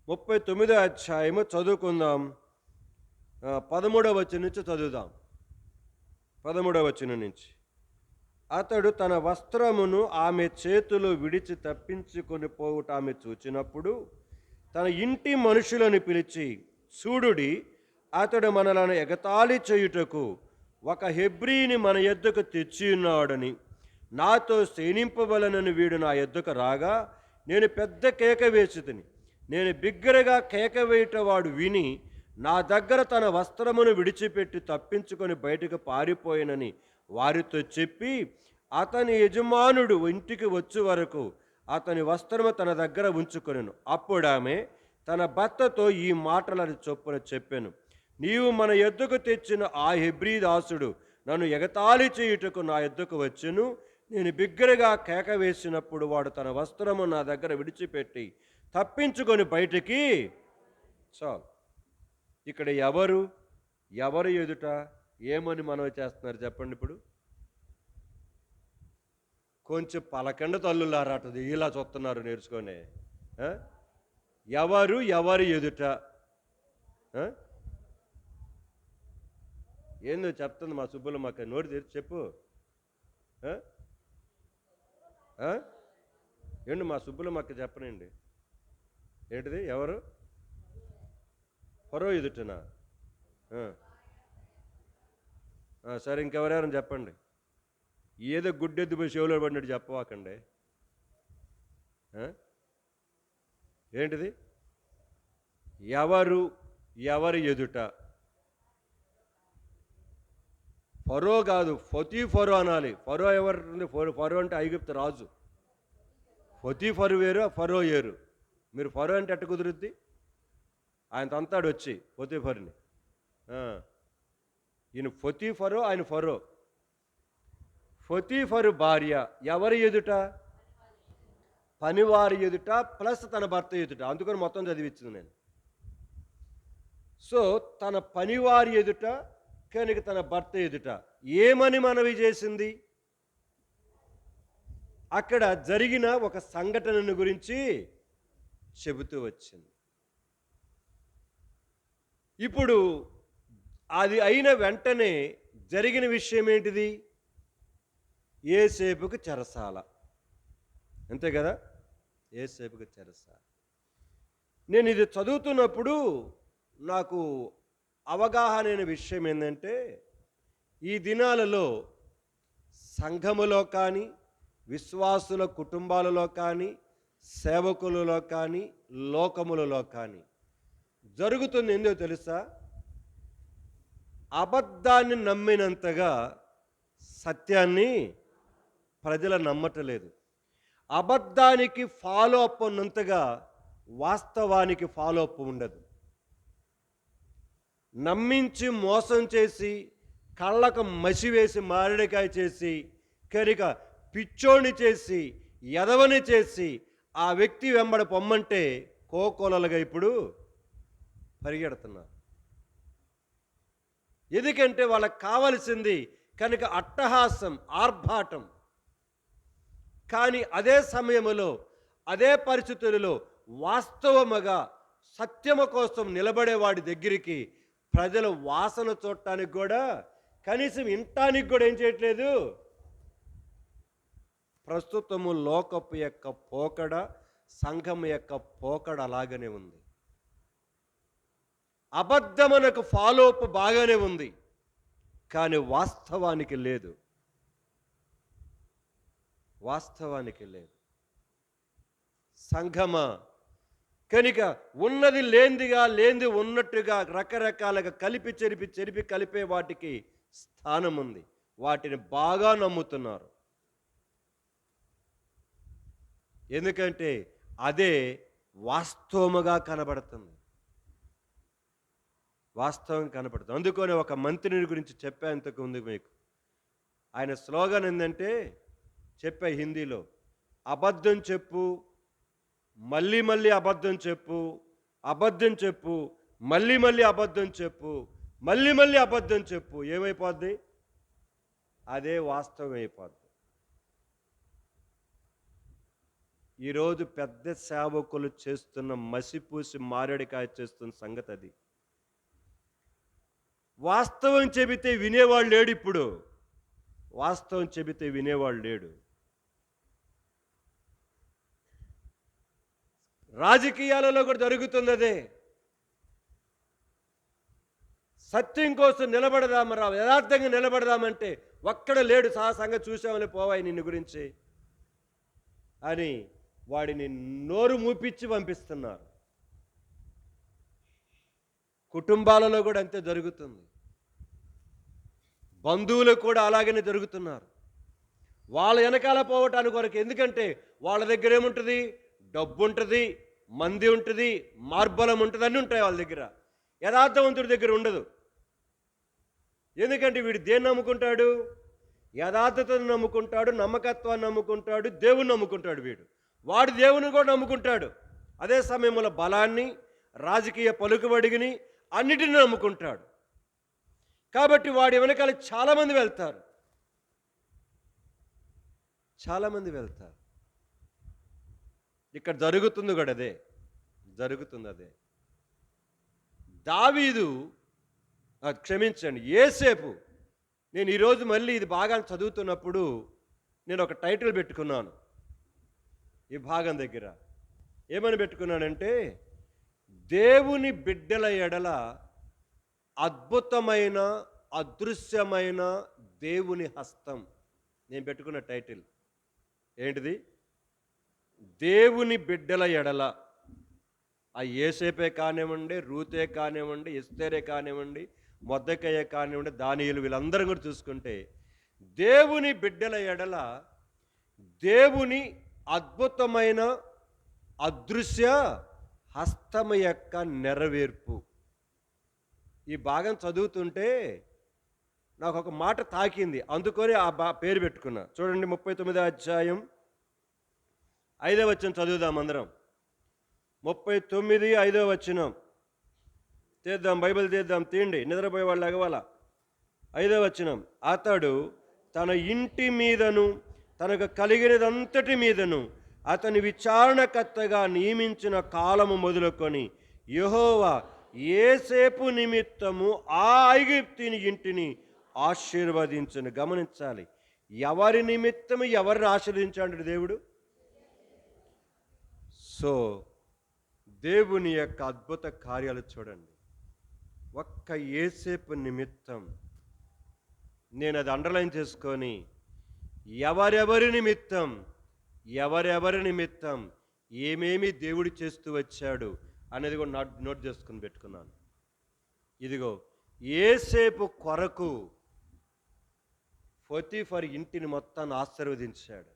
S1: 39వ అధ్యాయము చదువుకుందాం. 13వ వచనం నుంచి చదువుదాం. 13వ వచనం నుంచి. అతడు తన వస్త్రమును ఆమె చేతులు విడిచి తప్పించుకొని పోవుట ఆమె చూచినప్పుడు తన ఇంటి మనుషులను పిలిచి, చూడుడి, అతడు మనలను ఎగతాళి చేయుటకు ఒక హెబ్రీని మన యొద్దకు తెచ్చి ఉన్నాడని, నాతో సేనింపవలనని వీడు నా యొద్దకు రాగా నేను పెద్ద కేక వేసితిని. నేను బిగ్గరగా కేక వేయుట వాడు విని నా దగ్గర తన వస్త్రమును విడిచిపెట్టి తప్పించుకొని బయటకు పారిపోయినని వారితో చెప్పి, అతని యజమానుడు ఇంటికి వచ్చే వరకు అతని వస్త్రము తన దగ్గర ఉంచుకొనెను. అప్పుడు ఆమె తన భర్తతో ఈ మాటలను చొప్పున చెప్పెను, నీవు మన యొద్దకు తెచ్చిన ఆ హెబ్రీ దాసుడు నన్ను ఎగతాళి చేయుటకు నా యొద్దకు వచ్చెను. నేను బిగ్గరగా కేక వేసినప్పుడు వాడు తన వస్త్రము నా దగ్గర విడిచిపెట్టి తప్పించుకొని బయటికి. చాలు. ఇక్కడ ఎవరు ఎదుట ఏమని మనవి చేస్తున్నారు చెప్పండి? ఇప్పుడు కొంచెం పలకండ తల్లులారాటది ఇలా చూస్తున్నారు నేర్చుకొని. ఎవరు ఎదుట ఏందో చెప్తుంది మా సుబ్బులమ్మక్క, నోటి తెరిచి చెప్పు. ఏంటి మా సుబ్బులమ్మక్క చెప్పనండి, ఏంటిది? ఎవరు? ఫరో ఎదుటనా? సరే, ఇంకెవరెవరని చెప్పండి. ఏదో గుడ్డెద్దు పోయి చెవులో పడినట్టు చెప్పవాకండి. ఏంటిది? ఎవరు ఎదుట? ఫరో కాదు, ఫరో అనాలి. ఫరో ఎవరు? ఫరో అంటే ఐగుప్తు రాజు. ఫరు వేరు, ఫరో వేరు. మీరు ఫరో అంటే ఎట్ట కుదురుద్ది? ఆయన తంతాడు వచ్చి ఫరుని. ఈయన ఫరో, ఆయన ఫరో. ఫరు భార్య ఎవరి ఎదుట? పనివారి ఎదుట ప్లస్ తన భర్త ఎదుట. అందుకని మొత్తం చదివించింది నేను. సో తన పనివారి ఎదుట కనుక తన భర్త ఎదుట ఏమని మనవి చేసింది? అక్కడ జరిగిన ఒక సంఘటనను గురించి చెబుతూ వచ్చింది. ఇప్పుడు అది అయిన వెంటనే జరిగిన విషయం ఏంటిది? యోసేపుకు చెరసాల. అంతే కదా? యోసేపుకు చెరసాల. నేను ఇది చదువుతున్నప్పుడు నాకు అవగాహన అయిన విషయం ఏంటంటే, ఈ దినాలలో సంఘములో కానీ, విశ్వాసుల కుటుంబాలలో కానీ, సేవకులలో కానీ, లోకములలో కానీ జరుగుతుంది ఏందో తెలుసా? అబద్ధాన్ని నమ్మినంతగా సత్యాన్ని ప్రజలు నమ్మటలేదు. అబద్ధానికి ఫాలో అప్ ఉన్నంతగా వాస్తవానికి ఫాలో అప్ ఉండదు. నమ్మించి మోసం చేసి, కళ్ళకు మసి వేసి మారేడుకాయ చేసి, కనుక పిచ్చోని చేసి, ఎదవని చేసి, ఆ వ్యక్తి వెంబడి పొమ్మంటే కోకొలలుగా ఇప్పుడు పరిగెడుతున్నారు. ఎందుకంటే వాళ్ళకి కావలసింది కనుక అట్టహాసం, ఆర్భాటం. కానీ అదే సమయంలో, అదే పరిస్థితులలో వాస్తవముగా సత్యము కోసం నిలబడేవాడి దగ్గరికి ప్రజలు వాసన చూడటానికి కూడా, కనీసం వినటానికి కూడా ఏం చేయట్లేదు. ప్రస్తుతము లోకపు యొక్క పోకడ, సంఘం యొక్క పోకడ అలాగనే ఉంది. అబద్ధమునకు ఫాలోఅప్ బాగానే ఉంది, కానీ వాస్తవానికి లేదు. వాస్తవానికి లేదు. సంఘమా, కనుక ఉన్నది లేందిగా, లేంది ఉన్నట్టుగా రకరకాలుగా కలిపి చెరిపి కలిపే వాటికి స్థానం ఉంది. వాటిని బాగా నమ్ముతున్నారు. ఎందుకంటే అదే వాస్తవముగా కనబడుతుంది. వాస్తవం కనపడుతుంది. అందుకని ఒక మంత్రిని గురించి చెప్పేంతకు ఉంది మీకు. ఆయన స్లోగన్ ఏంటంటే, చెప్పే హిందీలో, అబద్ధం చెప్పు, మళ్ళీ మళ్ళీ అబద్ధం చెప్పు, అబద్ధం చెప్పు, మళ్ళీ మళ్ళీ అబద్ధం చెప్పు, మళ్ళీ మళ్ళీ అబద్ధం చెప్పు. ఏమైపోద్ది? అదే వాస్తవం అయిపోద్ది. ఈరోజు పెద్ద సేవకులు చేస్తున్న మసిపూసి మారేడుకాయ చేస్తున్న సంగతి అది. వాస్తవం చెబితే వినేవాళ్ళు లేడు. ఇప్పుడు వాస్తవం చెబితే వినేవాళ్ళు లేడు. రాజకీయాలలో కూడా జరుగుతుంది అదే. సత్యం కోసం నిలబడదామరా, యథార్థంగా నిలబడదామంటే ఒక్కడ లేడు. సాహసంగా చూసామని పోవాయి నిన్ను గురించి అని వాడిని నోరు మూపిచ్చి పంపిస్తున్నారు. కుటుంబాలలో కూడా అంతే జరుగుతుంది. బంధువులు కూడా అలాగనే జరుగుతున్నారు. వాళ్ళ వెనకాల పోవటానికి కొరకు. ఎందుకంటే వాళ్ళ దగ్గర ఏముంటుంది? డబ్బు ఉంటుంది, మంది ఉంటుంది, మార్బలం ఉంటుంది, అన్నీ ఉంటాయి వాళ్ళ దగ్గర. యథార్థవంతుడి దగ్గర ఉండదు. ఎందుకంటే వీడు దేన్ని నమ్ముకుంటాడు? యథార్థతను నమ్ముకుంటాడు, నమ్మకత్వాన్ని నమ్ముకుంటాడు, దేవుని నమ్ముకుంటాడు. వాడు దేవుని కూడా నమ్ముకుంటాడు. అదే సమయంలో బలాన్ని, రాజకీయ పలుకుబడిని అన్నిటిని నమ్ముకుంటాడు. కాబట్టి వాడి వెనకాల చాలామంది వెళ్తారు. ఇక్కడ జరుగుతుంది కూడా అదే. దావీదు, క్షమించండి, యోసేపు. నేను ఈరోజు మళ్ళీ ఇది బాగా చదువుతున్నప్పుడు నేను ఒక టైటిల్ పెట్టుకున్నాను. ఈ భాగం దగ్గర ఏమని పెట్టుకున్నానంటే, దేవుని బిడ్డల ఎడల అద్భుతమైన, అదృశ్యమైన దేవుని హస్తం. నేను పెట్టుకున్న టైటిల్ ఏంటిది? దేవుని బిడ్డల ఎడల. ఆ యోసేపే కానివ్వండి, రూతే కానివ్వండి, ఎస్తేరే కానివ్వండి, మొర్దెకయ్య కానివ్వండి, దానియేలు, వీళ్ళందరూ కూడా చూసుకుంటే దేవుని బిడ్డల ఎడల దేవుని అద్భుతమైన అదృశ్య హస్తము యొక్క నెరవేర్పు. ఈ భాగం చదువుతుంటే నాకు ఒక మాట తాకింది, అందుకొని ఆ పేరు పెట్టుకున్నా. చూడండి, 39వ అధ్యాయం 5వ వచనం చదువుదాం అందరం. 39, 5వ వచనం తీద్దాం, బైబిల్ తీద్దాం, తీయండి, నిద్రపోయే వాళ్ళు ఎగవాల. 5వ వచనం, అతడు తన ఇంటి మీదను తనకు కలిగినదంతటి మీదను అతని విచారణకర్తగా నియమించిన కాలము మొదలుకొని యెహోవా యోసేపు నిమిత్తము ఆ ఐగుప్తుని ఇంటిని ఆశీర్వదించును. గమనించాలి, ఎవరి నిమిత్తము ఎవరిని ఆశీర్వదించాడు దేవుడు? సో దేవుని యొక్క అద్భుత కార్యాలు చూడండి. ఒక్క యోసేపు నిమిత్తం, నేను అది అండర్లైన్ చేసుకొని, ఎవరెవరి నిమిత్తం ఏమేమి దేవుడు చేస్తూ వచ్చాడు అనేది కూడా నోట్ చేసుకుని పెట్టుకున్నాను. ఇదిగో, యోసేపు కొరకు పోతీఫర్ ఇంటిని మొత్తాన్ని ఆశీర్వదించాడు.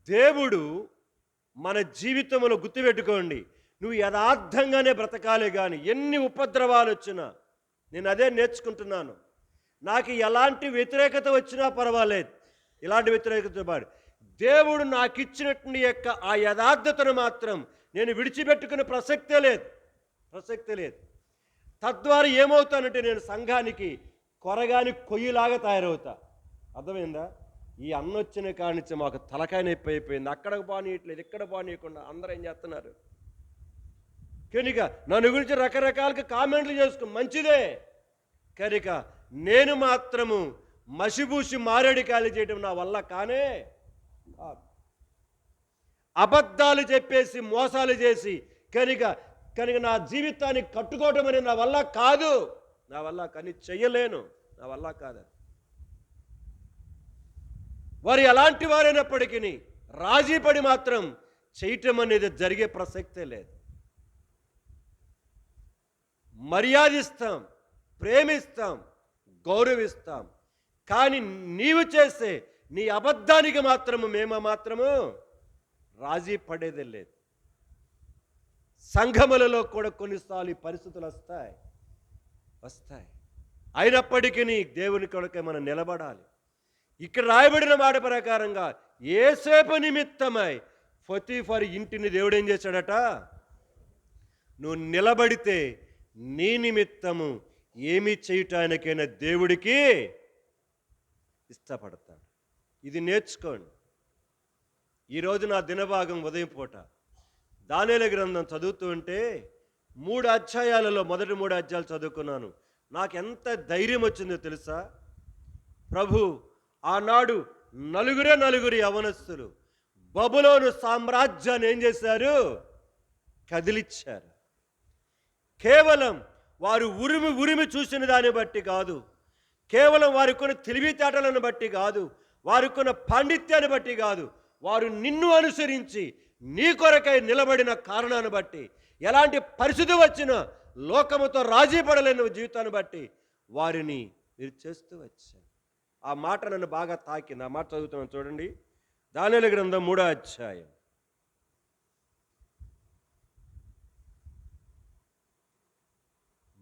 S1: దేవుడు మన జీవితంలో గుర్తుపెట్టుకోండి, నువ్వు యథార్థంగానే బ్రతకాలే కానీ ఎన్ని ఉపద్రవాలు వచ్చినా, నేను అదే నేర్చుకుంటున్నాను. నాకు ఎలాంటి వ్యతిరేకత వచ్చినా పర్వాలేదు, ఇలాంటి వ్యతిరేకత పాడు, దేవుడు నాకు ఇచ్చినటువంటి యొక్క ఆ యథార్థతను మాత్రం నేను విడిచిపెట్టుకునే ప్రసక్తే లేదు. తద్వారా ఏమవుతానంటే నేను సంఘానికి కొరగాని కొయ్యిలాగా తయారవుతా. అర్థమైందా? ఈ అన్న వచ్చిన కాడి నుంచి మాకు తలకాయ నొప్పి అయిపోయింది. అక్కడికి బానీయట్లేదు, ఇక్కడ బానీయకుండా అందరూ ఏం చేస్తున్నారు కనుక నన్ను గురించి రకరకాలుగా కామెంట్లు చేసుకో, మంచిదే. కనుక నేను మాత్రము మసిబూసి మారేడికాయలు చేయడం నా వల్ల కానే కాదు. అబద్ధాలు చెప్పేసి మోసాలు చేసి కనుక నా జీవితాన్ని కట్టుకోవడం అనేది నా వల్ల కాదు, కానీ చెయ్యలేను, నా వల్ల కాదు. వారు ఎలాంటి వారైనప్పటికీ రాజీపడి మాత్రం చేయటం అనేది జరిగే ప్రసక్తే లేదు. మర్యాదిస్తాం, ప్రేమిస్తాం, గౌరవిస్తాం, కానీ నీవు చేసే నీ అబద్ధానికి మాత్రము రాజీ పడేదే లేదు. సంఘములలో కూడా కొన్నిసార్లు ఈ పరిస్థితులు వస్తాయి. అయినప్పటికీ దేవుని కొరకే మనం నిలబడాలి. ఇక్కడ రాయబడిన మాట ప్రకారంగా యోసేపు నిమిత్తమై పోతీఫర్ ఇంటిని దేవుడు ఏం చేశాడట? నువ్వు నిలబడితే నీ నిమిత్తము ఏమి చేయటానికైనా దేవుడికి ఇష్టపడతాడు. ఇది నేర్చుకోండి. ఈరోజు నా దినభాగం ఉదయం పూట దానియేలు గ్రంథం చదువుతూ ఉంటే 3 అధ్యాయాలలో మొదటి 3 అధ్యాయాలు చదువుకున్నాను. నాకు ఎంత ధైర్యం వచ్చిందో తెలుసా? ప్రభు ఆనాడు నలుగురు యవనస్తులు బబులోను సామ్రాజ్యాన్ని ఏం చేశారు? కదిలిచ్చారు. కేవలం వారు ఉరిమి చూసిన దాన్ని బట్టి కాదు, కేవలం వారికున్న తెలివితేటలను బట్టి కాదు, వారికున్న పాండిత్యాన్ని బట్టి కాదు, వారు నిన్ను అనుసరించి నీ కొరకై నిలబడిన కారణాన్ని బట్టి, ఎలాంటి పరిస్థితి వచ్చినా లోకముతో రాజీ పడలేని జీవితాన్ని బట్టి వారిని మీరు చేస్తూ వచ్చారు. ఆ మాట నన్ను బాగా తాకింది. ఆ మాట చదువుతున్నాను చూడండి. దానియేలు గ్రంథం 3వ అధ్యాయం.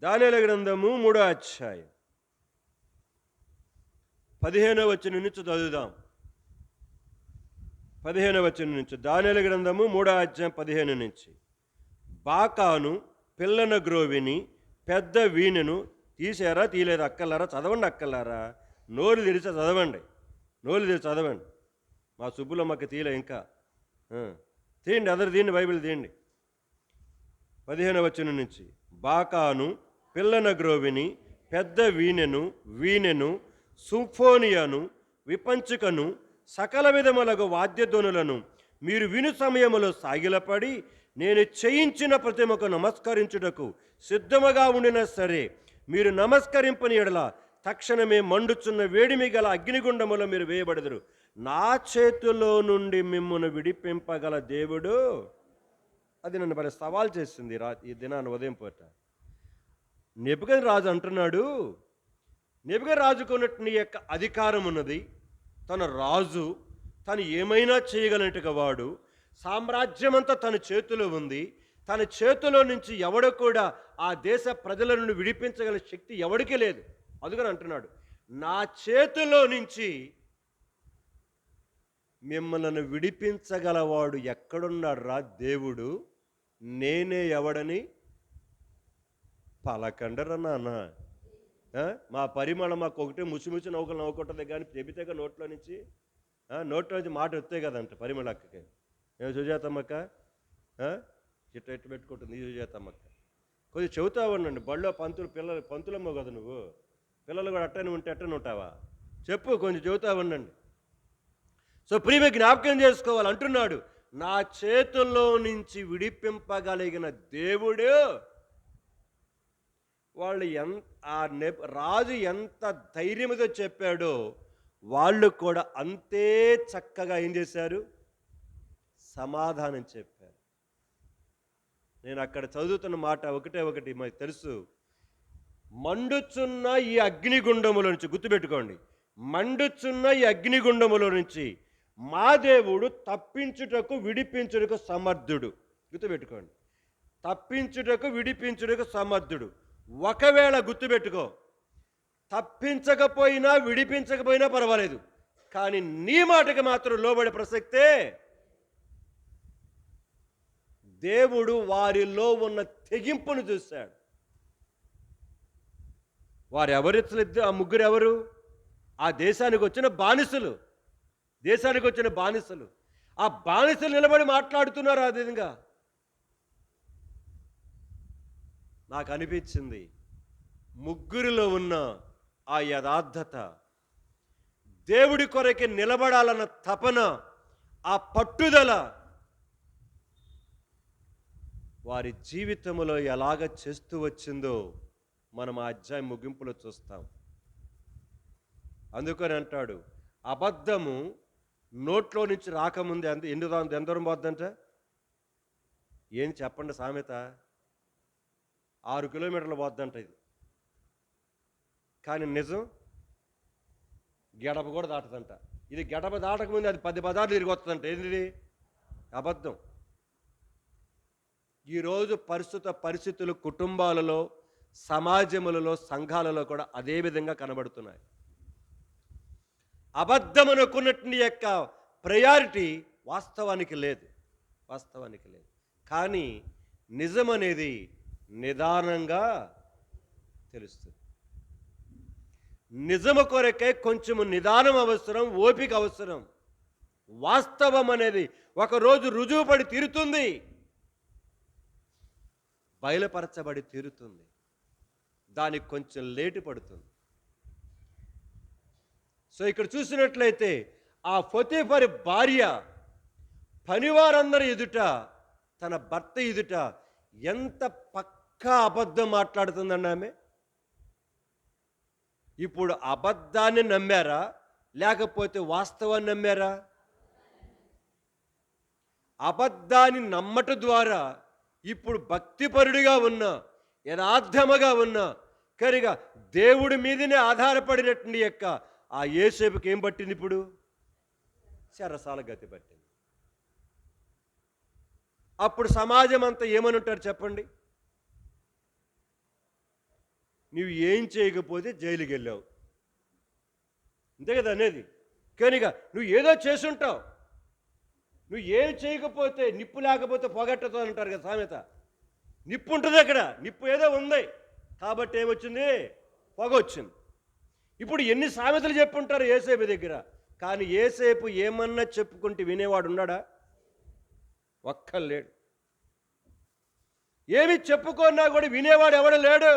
S1: దానియేలు గ్రంథము 3వ అధ్యాయం 15వ వచనం నుంచి చదువుదాం. 15వ వచనం నుంచి, దానియేలు గ్రంథము 3వ అధ్యాయం 15 నుంచి. బాకాను పిల్లన గ్రోవిని పెద్ద వీణను తీసారా తీయలేదు అక్కలారా? చదవండి అక్కలారా, నోరు తెరిచి చదవండి. మా సుబ్బులమ్మకి తీయలే ఇంకా. తీయండి, అందరు తీయండి, బైబిల్ తీయండి. 15వ వచనం నుంచి, బాకాను పిల్లన గ్రోవిని పెద్ద వీణెను సింఫోనియాను విపంచుకను సకల విధములకు వాద్యధ్వనులను మీరు విను సమయములో సాగిలపడి నేను చేయించిన ప్రతిమకు నమస్కరించుటకు సిద్ధముగా ఉండినా సరే మీరు నమస్కరింపని ఎడల తక్షణమే మండుచున్న వేడిమి గల అగ్నిగుండములో మీరు వేయబడదురు. నా చేతిలో నుండి మిమ్మును విడిపింపగల దేవుడు. అది నన్ను మరి సవాల్ చేసింది ఈ దినాన్ని ఉదయం పూట. నెబుకద్నెజరు అంటున్నాడు, నెబుకద్నెజరుకు ఉన్నట్టు యొక్క అధికారం ఉన్నది, తన రాజు, తను ఏమైనా చేయగలనట్టుగా వాడు, సామ్రాజ్యం అంతా తన చేతిలో ఉంది. తన చేతిలో నుంచి ఎవడు కూడా ఆ దేశ ప్రజల నుండి విడిపించగల శక్తి ఎవడికి లేదు. అందుకని అంటున్నాడు, నా చేతిలో నుంచి మిమ్మల్ని విడిపించగలవాడు ఎక్కడున్నాడు రా దేవుడు, నేనే ఎవడని పలకండరా నాన్న. మా పరిమళం మాకు ఒకటే ముసి నవ్వుకలు నవ్వుకుంటుంది, కానీ చెబితేగా నోట్లో నుంచి మాట వస్తాయి కదంట పరిమళక్కకి. ఏమో సుజాతమ్మక్క ఇట్ట ఎట్టు పెట్టుకుంటుంది ఈ సుజాతమ్మక్క. కొద్దిగా చెబుతా ఉండండి. బళ్ళో పంతులమ్మ కదా నువ్వు, పిల్లలు కూడా అట్టనే ఉంటే అట్టనే ఉంటావా? చెప్పు, కొంచెం చెబుతా ఉండండి. సో ప్రియమే జ్ఞాపకం చేసుకోవాలి అంటున్నాడు, నా చేతుల్లో నుంచి విడిపింపగలిగిన దేవుడు. వాళ్ళు రాజు ఎంత ధైర్యంతో చెప్పాడో వాళ్ళు కూడా అంతే చక్కగా ఏం చేశారు, సమాధానం చెప్పారు. నేను అక్కడ చదువుతున్న మాట ఒకటి మనకు తెలుసు. మండుచున్న ఈ అగ్నిగుండములో నుంచి, గుర్తుపెట్టుకోండి, మండుచున్న ఈ అగ్నిగుండములో నుంచి మా దేవుడు తప్పించుటకు విడిపించుటకు సమర్థుడు. గుర్తుపెట్టుకోండి, తప్పించుటకు విడిపించుటకు సమర్థుడు. ఒకవేళ గుర్తుపెట్టుకో, తప్పించకపోయినా విడిపించకపోయినా పర్వాలేదు, కానీ నీ మాటకి మాత్రం లోబడే ప్రసక్తే. దేవుడు వారిలో ఉన్న తెగింపును చూశాడు. వారు ఎవరిద్దరు, ఆ ముగ్గురు ఎవరు? ఆ దేశానికి వచ్చిన బానిసలు. ఆ బానిసలు నిలబడి మాట్లాడుతున్నారు. ఆ విధంగా నాకు అనిపించింది, ముగ్గురిలో ఉన్న ఆ యథార్థత, దేవుడి కొరకే నిలబడాలన్న తపన, ఆ పట్టుదల వారి జీవితంలో ఎలాగ చేస్తూ వచ్చిందో మనం ఆ అధ్యాయం ముగింపులో చూస్తాం. అందుకని అంటాడు, అబద్ధము నోట్లో నుంచి రాకముందే ఎందరం పోద్దంట. ఏం చెప్పండి సామెత, 6 కిలోమీటర్లు పోద్దంట ఇది. కానీ నిజం గడప కూడా దాటదంట. ఇది గడప దాటకముందు అది 10 పదాలు తిరిగి వస్తుందంట. ఏంటిది? అబద్ధం. ఈరోజు పరిస్థితులు కుటుంబాలలో, సమాజములలో, సంఘాలలో కూడా అదే విధంగా కనబడుతున్నాయి. అబద్ధమనుకున్నట్టు యొక్క ప్రయారిటీ వాస్తవానికి లేదు. కానీ నిజం అనేది నిదానంగా తెలుస్తుంది. నిజము కొరకే కొంచెము నిదానం అవసరం, ఓపిక అవసరం. వాస్తవం అనేది ఒకరోజు రుజువుపడి తీరుతుంది, బయలుపరచబడి తీరుతుంది. దానికి కొంచెం లేటు పడుతుంది. సో ఇక్కడ చూసినట్లయితే ఆ పొతీఫరు భార్య పనివారందరి ఎదుట, తన భర్త ఎదుట ఎంత పక్కా అబద్ధం మాట్లాడుతుందండి ఆమె. ఇప్పుడు అబద్ధాన్ని నమ్మారా లేకపోతే వాస్తవాన్ని నమ్మారా? అబద్ధాన్ని నమ్మటం ద్వారా ఇప్పుడు భక్తిపరుడిగా ఉన్నా, యథార్థముగా ఉన్నా, కరిగా దేవుడి మీదనే ఆధారపడినటువంటి యొక్క ఆ యోసేపుకి ఏం పట్టింది? ఇప్పుడు చెరసాల గతి పట్టింది. అప్పుడు సమాజం అంతా ఏమని ఉంటారు చెప్పండి? నువ్వు ఏం చేయకపోతే జైలుకి వెళ్ళావు, అంతే కదా అనేది. కనుక నువ్వు ఏదో చేసుంటావు, నువ్వు ఏం చేయకపోతే, నిప్పు లేకపోతే పొగట్టతో అంటారు కదా సామెత. నిప్పు ఉంటుంది అక్కడ, నిప్పు ఏదో ఉంది కాబట్టి ఏమొచ్చింది? పొగ వచ్చింది. ఇప్పుడు ఎన్ని సామెతలు చెప్పుంటారు యోసేపు దగ్గర, కానీ యోసేపు ఏమన్నా చెప్పుకుంటే వినేవాడు ఉన్నాడా? ఒక్కలేడు. ఏమి చెప్పుకున్నా కూడా వినేవాడు ఎవడు లేడు.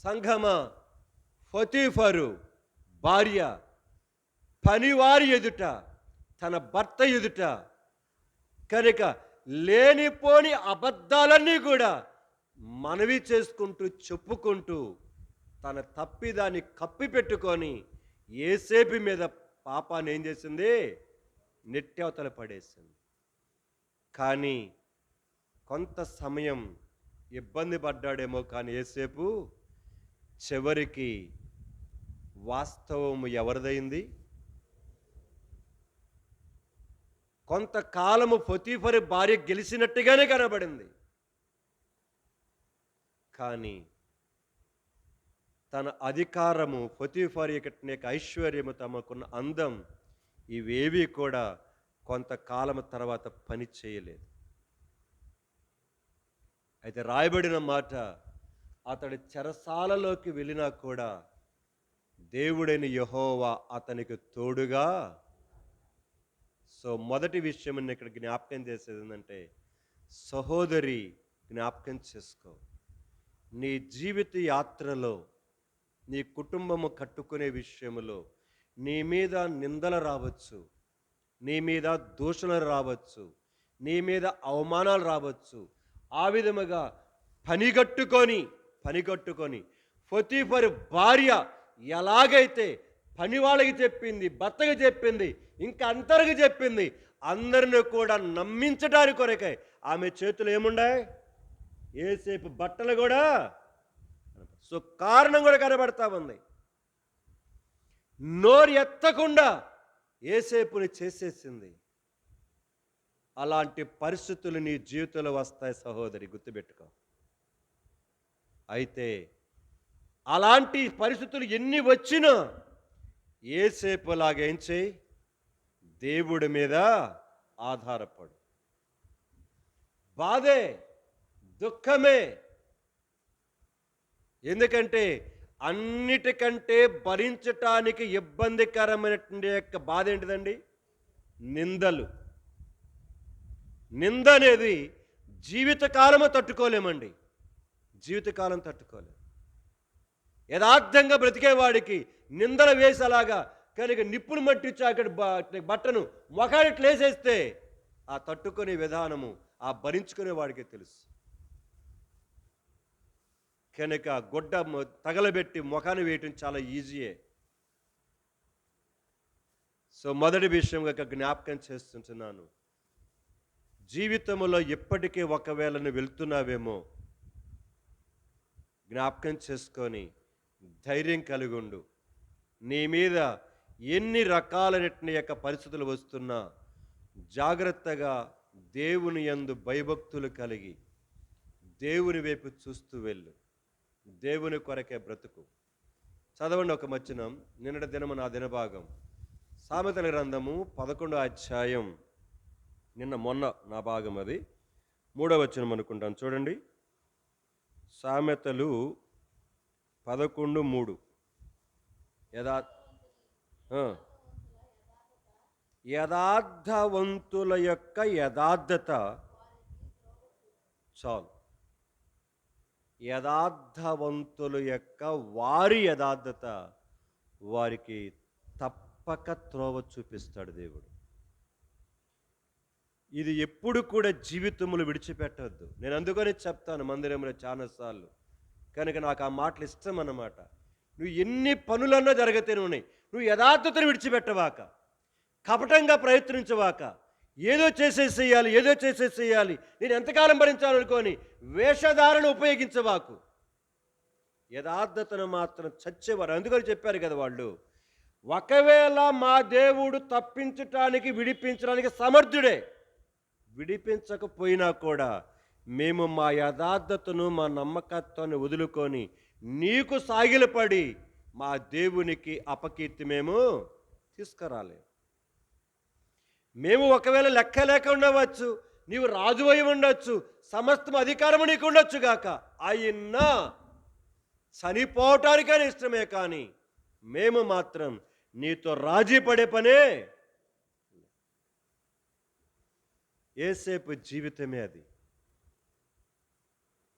S1: సంఘమా, పొతీఫరు భార్య పనివారి ఎదుట, తన భర్త ఎదుట కనుక లేనిపోని అబద్ధాలన్నీ కూడా మనవి చేసుకుంటూ, చెప్పుకుంటూ, తన తప్పిదాన్ని కప్పిపెట్టుకొని యోసేపు మీద పాపాన్ని ఏం చేసింది? నెట్టవతల పడేసింది. కానీ కొంత సమయం ఇబ్బంది పడ్డాడేమో, కానీ యోసేపు చివరికి వాస్తవము ఎవరిదైంది? కొంతకాలము పొతీఫరు భార్య గెలిచినట్టుగానే కనబడింది. కానీ తన అధికారము, పొతీఫరు యొక్క ఐశ్వర్యము, తమకున్న అందం, ఇవేవి కూడా కొంతకాలం తర్వాత పని చేయలేదు. అయితే రాయబడిన మాట, అతడు చెరసాలలోకి వెళ్ళినా కూడా దేవుడైన యెహోవా అతనికి తోడుగా. సో మొదటి విషయం ఇక్కడ జ్ఞాపకం చేసేది ఏంటంటే, సహోదరి జ్ఞాపకం చేసుకో, నీ జీవిత యాత్రలో, నీ కుటుంబము కట్టుకునే విషయంలో నీ మీద నిందలు రావచ్చు, నీ మీద దూషణలు రావచ్చు, నీ మీద అవమానాలు రావచ్చు. ఆ విధముగా పనిగట్టుకొని పొతీఫరు భార్య ఎలాగైతే పని వాళ్ళకి చెప్పింది, భర్తకి చెప్పింది, ఇంకా అందరికి చెప్పింది, అందరిని కూడా నమ్మించడానికి కొరకై ఆమె చేతులు ఏముండాయి? ఏసేపు బట్టలు కూడా. సో కారణం కూడా కనబడతా ఉంది. నోరు ఎత్తకుండా ఏసేపుని చేసేసింది. అలాంటి పరిస్థితులు నీ జీవితంలో వస్తాయి సహోదరి, గుర్తుపెట్టుకో. అయితే అలాంటి పరిస్థితులు ఎన్ని వచ్చినా ఏసేపులాగా ఏం చేయి? దేవుడి మీద ఆధారపడు. బాధే, దుఃఖమే. ఎందుకంటే అన్నిటికంటే భరించటానికి ఇబ్బందికరమైనటువంటి యొక్క బాధ ఏంటిదండి? నిందలు. నింద అనేది జీవితకాలము తట్టుకోలేమండి, జీవితకాలం తట్టుకోలేము. యథార్థంగా బ్రతికేవాడికి నిందలు వేసేలాగా కనుక నిప్పులు మట్టించి అక్కడ బట్టను మొఖానికి లేసేస్తే ఆ తట్టుకునే విధానము ఆ భరించుకునే వాడికి తెలుసు. కనుక గుడ్డ తగలబెట్టి ముఖాన్ని వేయటం చాలా ఈజీయే. సో మొదటి విషయంగా జ్ఞాపకం చేస్తుంటున్నాను, జీవితంలో ఎప్పటికీ ఒకవేళ నువ్వు వెళ్తున్నావేమో జ్ఞాపకం చేసుకొని ధైర్యం కలిగి ఉండు. నీ మీద ఎన్ని రకాలైన యొక్క పరిస్థితులు వస్తున్నా జాగ్రత్తగా దేవుని యందు భయభక్తులు కలిగి దేవుని వైపు చూస్తూ వెళ్ళు. దేవుని కొరకే బ్రతుకు. చదవండి ఒక వచనం, నిన్నటి దినము నా దినభాగం, సామెతల గ్రంథము 11వ అధ్యాయం, మొన్న నా భాగం అది 3వ వచనం అనుకుంటాను. చూడండి, సామెతలు 11:3. యథార్థవంతుల యొక్క యథార్థత చాలు. యథార్థవంతుల యొక్క వారి యథార్థత వారికి తప్పక త్రోవ చూపిస్తాడు దేవుడు. ఇది ఎప్పుడు కూడా జీవితములు విడిచిపెట్టవద్దు. నేను అందుకని చెప్తాను మందిరంలో చాలాసార్లు, కనుక నాకు ఆ మాటలు ఇష్టం అన్నమాట. నువ్వు ఎన్ని పనులన్నా జరగతేనే ఉన్నాయి, నువ్వు యథార్థతను విడిచిపెట్టవాక, కపటంగా ప్రయత్నించవాక, ఏదో చేసేసేయాలి, నేను ఎంతకాలం భరించాలనుకోని వేషధారణ ఉపయోగించవాకు. యథార్థతను మాత్రం చచ్చేవారు. అందుకని చెప్పారు కదా వాళ్ళు, ఒకవేళ మా దేవుడు తప్పించటానికి విడిపించడానికి సమర్థుడే, విడిపించకపోయినా కూడా మేము మా యథార్థతను మా నమ్మకత్వాన్ని వదులుకొని నీకు సాగిలపడి మా దేవునికి అపకీర్తి మేము తీసుకురాలేము. మేము ఒకవేళ లెక్క లేక ఉండవచ్చు, నీవు రాజు అయి ఉండొచ్చు, సమస్తం అధికారము నీకు ఉండొచ్చు గాక, అయినా చనిపోవటానికైనా ఇష్టమే, కానీ మేము మాత్రం నీతో రాజీ పడే పనే. యేసేపు జీవితమే అది.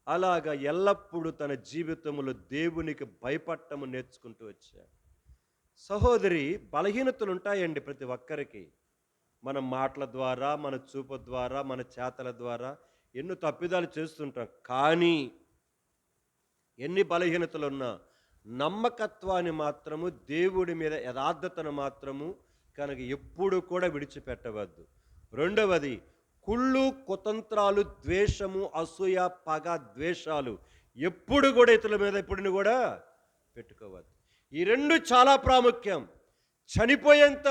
S1: అలాగా ఎల్లప్పుడూ తన జీవితంలో దేవునికి భయపడటము నేర్చుకుంటూ వచ్చాడు. సహోదరి, బలహీనతలు ఉంటాయండి ప్రతి ఒక్కరికి. మన మాటల ద్వారా, మన చూపు ద్వారా, మన చేతల ద్వారా ఎన్నో తప్పిదాలు చేస్తుంటాం. కానీ ఎన్ని బలహీనతలు ఉన్నా నమ్మకత్వాన్ని మాత్రము, దేవుడి మీద యథార్థతను మాత్రము కనుక ఎప్పుడు కూడా విడిచిపెట్టవద్దు. రెండవది, కుళ్ళు, కుతంత్రాలు, ద్వేషము, అసూయ, పగ, ద్వేషాలు ఎప్పుడు కూడా ఇతరుల మీద ఎప్పుడు కూడా పెట్టుకోవద్దు. ఈ రెండు చాలా ప్రాముఖ్యం. చనిపోయేంత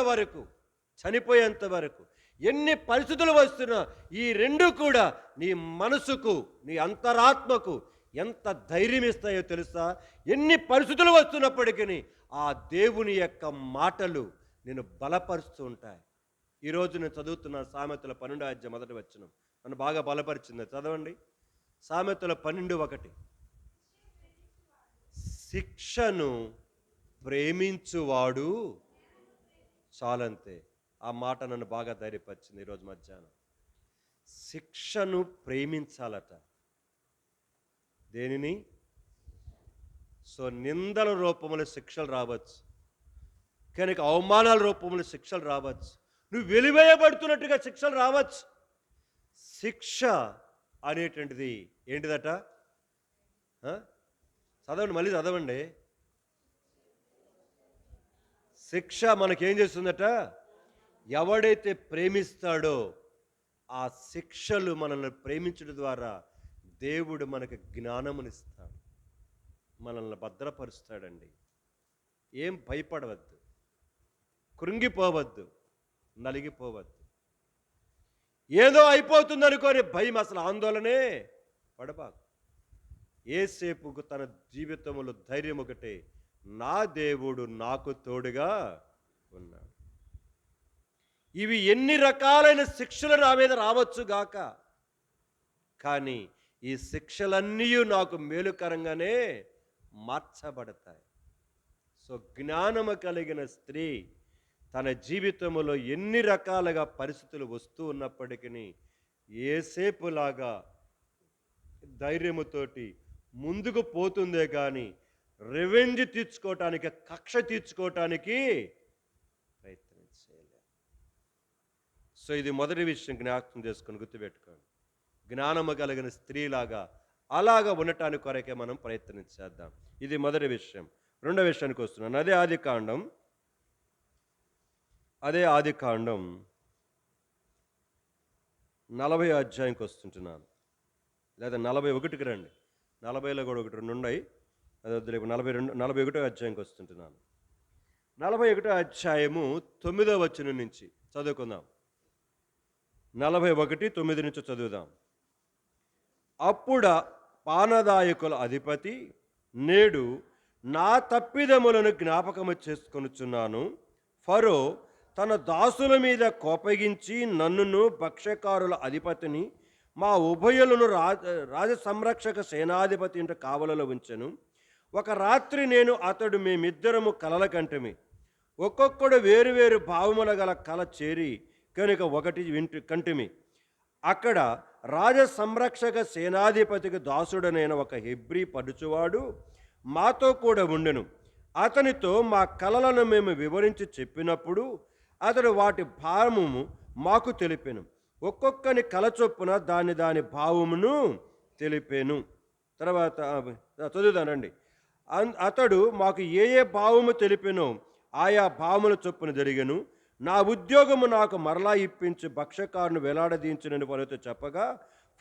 S1: వరకు ఎన్ని పరిస్థితులు వస్తున్నా ఈ రెండు కూడా నీ మనసుకు, నీ అంతరాత్మకు ఎంత ధైర్యం ఇస్తాయో తెలుసా? ఎన్ని పరిస్థితులు వస్తున్నప్పటికీ ఆ దేవుని యొక్క మాటలు నేను బలపరుస్తూ ఉంటాయి. ఈరోజు నేను చదువుతున్న సామెతల 12వ అధ్యాయం 1వ వచనం నన్ను బాగా బలపరిచింది. చదవండి, సామెతల 12:1 శిక్షను ప్రేమించువాడు చాలంతే. ఆ మాట నన్ను బాగా ధైర్యపరిచింది ఈరోజు మధ్యాహ్నం. శిక్షను ప్రేమించాలట. దేనిని? సో నిందల రూపంలో శిక్షలు రావచ్చు, కనుక అవమానాల రూపంలో శిక్షలు రావచ్చు, నువ్వు వెలివేయబడుతున్నట్టుగా శిక్షలు రావచ్చు. శిక్ష అనేటువంటిది ఏంటిదట? చదవండి, మళ్ళీ చదవండి. శిక్ష మనకేం చేస్తుందట? ఎవడైతే ప్రేమిస్తాడో ఆ శిక్షలు మనల్ని ప్రేమించడం ద్వారా దేవుడు మనకు జ్ఞానమునిస్తాడు, మనల్ని భద్రపరుస్తాడండి. ఏం భయపడవద్దు, కృంగిపోవద్దు, నలిగిపోవద్దు. ఏదో అయిపోతుంది అనుకోని భయం, అసలు ఆందోళనే పడబాకు. యేసేపుకు తన జీవితంలో ధైర్యం ఒకటే, నా దేవుడు నాకు తోడుగా ఉన్నాడు. ఇవి ఎన్ని రకాలైన శిక్షలు నా మీద రావచ్చు గాక, కానీ ఈ శిక్షలన్నీ నాకు మేలుకరంగానే మార్చబడతాయి. సో జ్ఞానము కలిగిన స్త్రీ తన జీవితంలో ఎన్ని రకాలుగా పరిస్థితులు వస్తూ ఉన్నప్పటికీ యేసేపులాగా ధైర్యముతోటి ముందుకు పోతుందే కానీ రెవెంజ్ తీర్చుకోవటానికి, కక్ష తీర్చుకోవటానికి ప్రయత్నం చేయలేదు. సో ఇది మొదటి విషయం జ్ఞాపకం చేసుకొని గుర్తుపెట్టుకోండి. జ్ఞానము కలిగిన స్త్రీలాగా అలాగా ఉండటానికి కొరకే మనం ప్రయత్నం చేద్దాం. ఇది మొదటి విషయం. రెండో విషయానికి వస్తున్నాను. అదే ఆదికాండం 40 అధ్యాయంకి వస్తుంటున్నాను, లేదా 41కి రండి. 40లో కూడా ఒకటి రెండు ఉన్నాయి, అది వద్దులే. 41 అధ్యాయంకి వస్తుంటున్నాను. 41 అధ్యాయము 9వ వచనం నుంచి చదువుకుందాం. 41:9 నుంచి చదువుదాం. అప్పుడు పానదాయకుల అధిపతి, నేడు నా తప్పిదములను జ్ఞాపకము చేసుకొనుచున్నాను. ఫరో తన దాసుల మీద కోపగించి నన్నును భక్ష్యకారుల అధిపతిని మా ఉభయులను రాజసంరక్షక సేనాధిపతి ఇంట కావలలో ఉంచెను. ఒక రాత్రి నేను అతడు మేమిద్దరము కలల కంటిమి. ఒక్కొక్కడు వేరువేరు భావముల గల కల చేరి కనుక ఒకటి కంటిమి. అక్కడ రాజసంరక్షక సేనాధిపతికి దాసుడనైన ఒక హెబ్రీ పడుచువాడు మాతో కూడా ఉండెను. అతనితో మా కలలను మేము వివరించి చెప్పినప్పుడు అతడు వాటి భావము మాకు తెలిపెను. ఒక్కొక్కని కల చొప్పున దాని భావమును తెలిపాను. తర్వాత చదువుదానండి. అతడు మాకు ఏ భావము తెలిపెనో ఆయా భావముల చొప్పున జరిగెను. నా ఉద్యోగము నాకు మరలా ఇప్పించి భక్ష్యకారును వేలాడదీంచునని వారితో చెప్పగా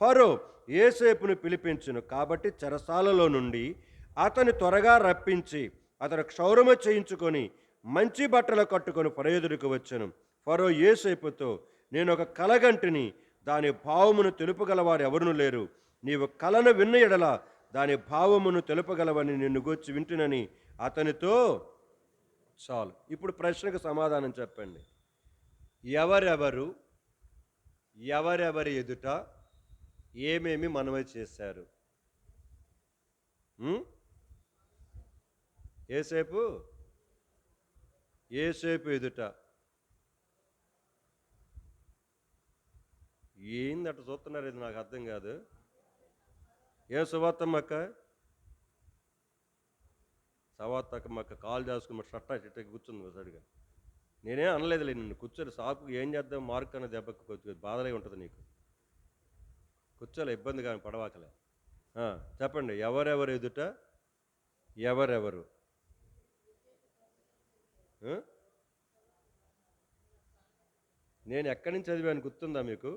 S1: ఫరో యోసేపును పిలిపించును. కాబట్టి చెరసాలలో నుండి అతని త్వరగా రప్పించి అతను క్షౌరము చేయించుకొని మంచి బట్టలు కట్టుకొని ఫరో వచ్చాను. ఫరో యోసేపుతో, నేను ఒక కలగంటిని, దాని భావమును తెలుపగలవారు ఎవరునూ లేరు. నీవు కలను విన్న ఎడల దాని భావమును తెలుపగలవని నిన్ను గూర్చి వింటునని అతనితో. చాలు. ఇప్పుడు ప్రశ్నకు సమాధానం చెప్పండి. ఎవరెవరి ఎదుట ఏమేమి మనవి చేశారు? యేసేపు ఎదుట ఏందట చూస్తున్నారు? ఇది నాకు అర్థం కాదు. ఏం సువార్తమ్మక్క కాల్ చేసుకుని షట్ట కూర్చుంది సరిగా. నేనేం అనలేదులే నిన్ను. కూర్చోలే, సాకు ఏం చేద్దాం, మార్క్ అన్న దెబ్బకి కొద్దిగా బాధలే ఉంటుంది నీకు. కూర్చోలే, ఇబ్బంది కానీ పడవాకలే. చెప్పండి, ఎవరెవరు ఎదుట ఎవరెవరు? నేను ఎక్కడి నుంచి చదివాను గుర్తుందా మీకు?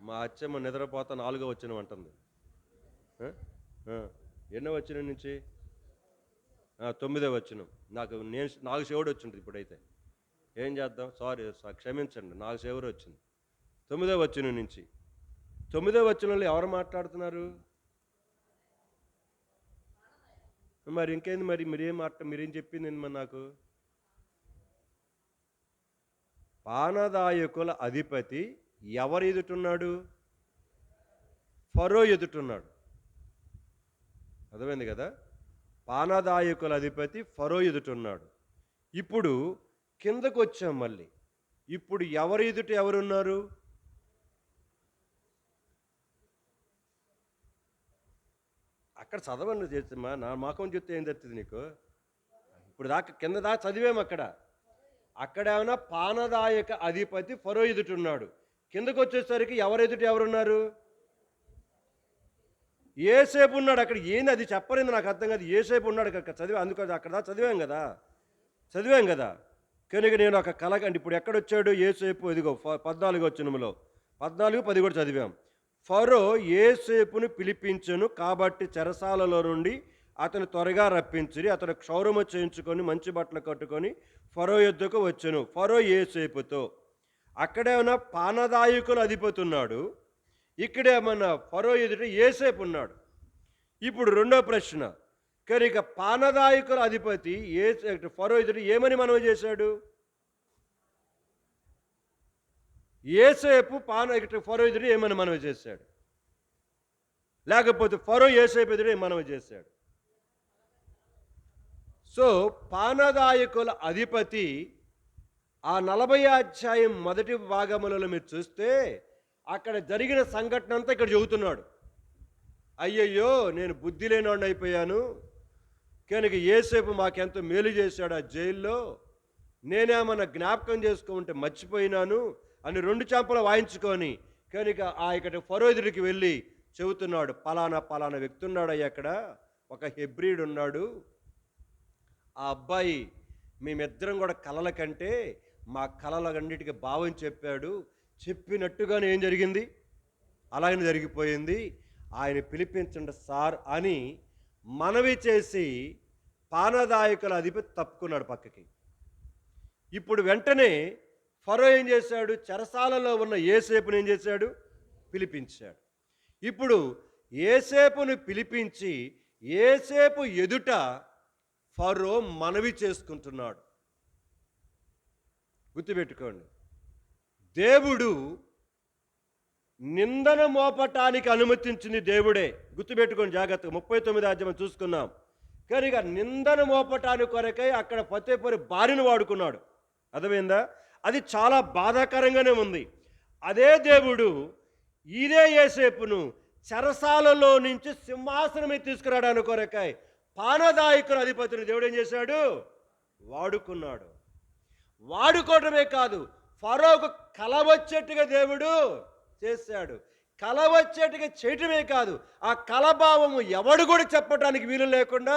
S1: మా అచ్చమ్మ నిద్రపోతా 4వ వచనం అంటుంది. ఎన్నో వచనం నుంచి? 9వ వచనం. నాకు శివుడు వచ్చింది. ఇప్పుడైతే ఏం చేద్దాం, సారీ క్షమించండి, నాకు శివుడు వచ్చింది. 9వ వచనం నుంచి. 9వ వచనంలో ఎవరు మాట్లాడుతున్నారు? మరి ఇంకేంది? మరి మీరేం చెప్పింది మరి నాకు? పానదాయకుల అధిపతి ఎవరు ఎదుటున్నాడు? ఫరో ఎదుటున్నాడు. అర్థమైంది కదా? పానదాయకుల అధిపతి ఫరో ఎదుటున్నాడు. ఇప్పుడు కిందకు వచ్చాం మళ్ళీ. ఇప్పుడు ఎవరి ఎదుట ఎవరున్నారు? అక్కడ చదవండి చేస్తమ్మా, నా మొఖం చెప్తే ఏం తెస్తుంది నీకు? ఇప్పుడు దాకా కింద దాకా చదివాము అక్కడ. అక్కడేమన్నా పానదాయక అధిపతి ఫరో ఎదుటున్నాడు. కిందకు వచ్చేసరికి ఎవరు ఎదుట ఎవరున్నారు? ఏసేపు ఉన్నాడు అక్కడ. ఏంది అది చెప్పలేదు, నాకు అర్థం కాదు. ఏసేపు ఉన్నాడు అక్కడ చదివా, అందుకని అక్కడ చదివాం కదా. కనుక నేను ఒక కలగండి. ఇప్పుడు ఎక్కడొచ్చాడు ఏసేపు? ఇదిగో 14వ వచనంలో 14, 10 కూడా చదివాం. ఫరో ఏసేపును పిలిపించెను కాబట్టి చెరసాలలో నుండి అతను త్వరగా రప్పించిరి. అతను క్షౌరము చేయించుకొని మంచి బట్టలు కట్టుకొని ఫరో యొద్దకు వచ్చెను. ఫరో ఏసేపుతో. అక్కడేమన్నా పానదాయకులు అధిపతి ఉన్నాడు, ఇక్కడేమన్నా ఫరో ఎదుట ఏసేపు ఉన్నాడు. ఇప్పుడు రెండో ప్రశ్న, కనుక పానదాయకుల అధిపతి ఫరో ఎదుట ఏమని మనవి చేశాడు? ఏసేపు ఫరో ఎదుట ఏమని మనవి చేశాడు? లేకపోతే ఫరో ఏసేపు ఎదుట మనవి చేశాడు? సో పానదాయకుల అధిపతి ఆ 40 అధ్యాయం మొదటి భాగములలో మీరు చూస్తే అక్కడ జరిగిన సంఘటన అంతా ఇక్కడ చెబుతున్నాడు. అయ్యయ్యో, నేను బుద్ధి లేనివాడిని అయిపోయాను, కనుక ఏసేపు మాకెంతో మేలు చేశాడు ఆ జైల్లో, నేనేమన్నా జ్ఞాపకం చేసుకుంటే మర్చిపోయినాను అని 2 చెంపలు వాయించుకొని కనుక ఇక్కడ ఫరో ఎదురికి వెళ్ళి చెబుతున్నాడు, పలానా వ్యక్తి ఉన్నాడు అయ్యా, అక్కడ ఒక హెబ్రీడు ఉన్నాడు, ఆ అబ్బాయి మేమిద్దరం కూడా కలల కంటే మా కలలన్నిటికీ భావం చెప్పాడు, చెప్పినట్టుగానే ఏం జరిగింది అలాగనే జరిగిపోయింది, ఆయన పిలిపించండి సార్ అని మనవి చేసి పానదాయకుల అధిపతి తప్పుకున్నాడు పక్కకి. ఇప్పుడు వెంటనే ఫరో ఏం చేశాడు? చెరసాలలో ఉన్న ఏసేపుని ఏం చేశాడు? పిలిపించాడు. ఇప్పుడు ఏసేపును పిలిపించి ఏసేపు ఎదుట ఫరో మనవి చేసుకుంటున్నాడు. గుర్తుపెట్టుకోండి, దేవుడు నిందన మోపటానికి అనుమతించింది దేవుడే. గుర్తుపెట్టుకోండి జాగ్రత్తగా. 39వ అధ్యాయం చూసుకున్నాం. కనుక నిందన మోపటానికి కొరకై అక్కడ ఫతేపరి భార్యను వాడుకున్నాడు. అర్థమైందా? అది చాలా బాధాకరంగానే ఉంది. అదే దేవుడు ఇదే యేసేపును చెరసాలలో నుంచి సింహాసనమే తీసుకురావడానికి కొరకై పానదాయకుల అధిపతిని దేవుడు ఏం చేశాడు? వాడుకున్నాడు. వాడుకోవటమే కాదు, ఫరోకు కల వచ్చేట్టుగా దేవుడు చేశాడు. కల వచ్చేట్టుగా చేయటమే కాదు, ఆ కలభావము ఎవడు కూడా చెప్పటానికి వీలు లేకుండా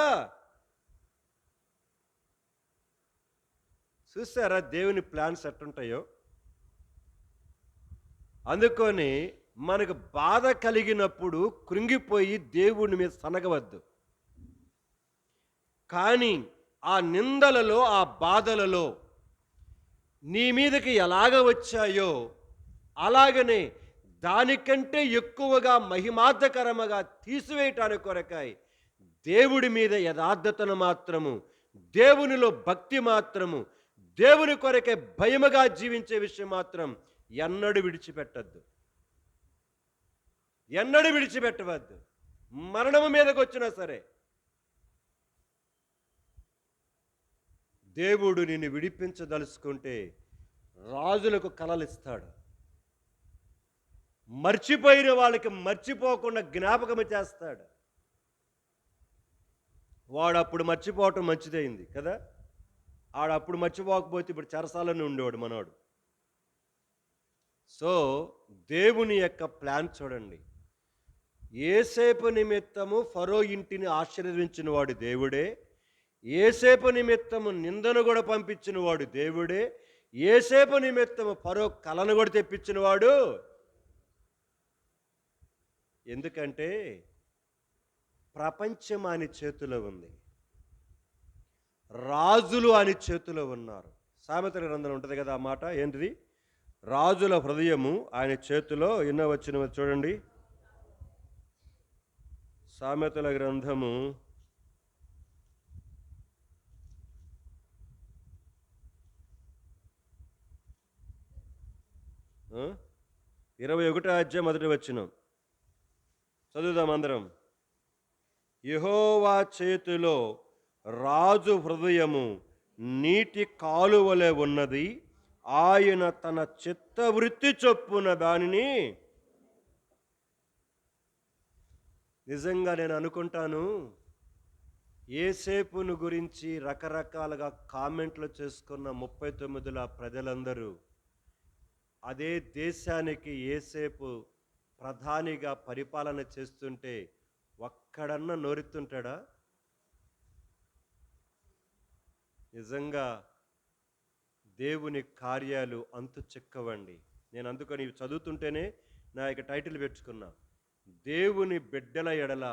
S1: చూసారా దేవుని ప్లాన్స్ ఎట్టుంటాయో. అందుకొని మనకు బాధ కలిగినప్పుడు కృంగిపోయి దేవుని మీద సనగవద్దు. కానీ ఆ నిందలలో, ఆ బాధలలో నీ మీదకి ఎలాగ వచ్చాయో అలాగనే దానికంటే ఎక్కువగా మహిమార్థకరముగా తీసివేయటానికి కొరకై దేవుడి మీద యథార్థతను మాత్రము, దేవునిలో భక్తి మాత్రము, దేవుని కొరకే భయముగా జీవించే విషయం మాత్రం ఎన్నడూ విడిచిపెట్టవద్దు. మరణము మీదకి వచ్చినా సరే దేవుడు నిన్ను విడిపించదలుచుకుంటే రాజులకు కలలిస్తాడు. మర్చిపోయిన వాళ్ళకి మర్చిపోకుండా జ్ఞాపకం చేస్తాడు. వాడు అప్పుడు మర్చిపోవటం మంచిదైంది కదా. ఆడప్పుడు మర్చిపోకపోతే ఇప్పుడు చెరసాలనే ఉండేవాడు మనవాడు. సో దేవుని యొక్క ప్లాన్ చూడండి. ఏసేపు నిమిత్తము ఫరో ఇంటిని ఆశీర్వదించిన వాడు దేవుడే. ఏసేపు నిమిత్తము నిందను కూడా పంపించిన వాడు దేవుడే. ఏసేపు నిమిత్తము ఫరో కలను కూడా తెప్పించిన వాడు. ఎందుకంటే ప్రపంచం ఆయన చేతిలో ఉంది, రాజులు ఆయన చేతిలో ఉన్నారు. సామెతల గ్రంథంలో ఉంటుంది కదా ఆ మాట, ఏంటిది? రాజుల హృదయము ఆయన చేతిలో. ఎన్నో వచ్చిన చూడండి, సామెతల గ్రంథము 21వ అధ్యాయం 1వ వచనం. చదువుదాం అందరం. యెహోవా చేతిలో రాజు హృదయము నీటి కాలువలే ఉన్నది, ఆయన తన చిత్తవృత్తి చొప్పున దానిని. నిజంగా నేను అనుకుంటాను, యేసేపును గురించి రకరకాలుగా కామెంట్లు చేసుకున్న 39 ప్రజలందరూ అదే దేశానికి యేసేపు ప్రధానిగా పరిపాలన చేస్తుంటే ఒక్కడన్నా నోరెత్తుంటాడా? నిజంగా దేవుని కార్యాలు అంతు చిక్కవండి. నేను అందుకని ఇవి చదువుతుంటేనే నా యొక్క టైటిల్ పెట్టుకున్నా, దేవుని బిడ్డల ఎడల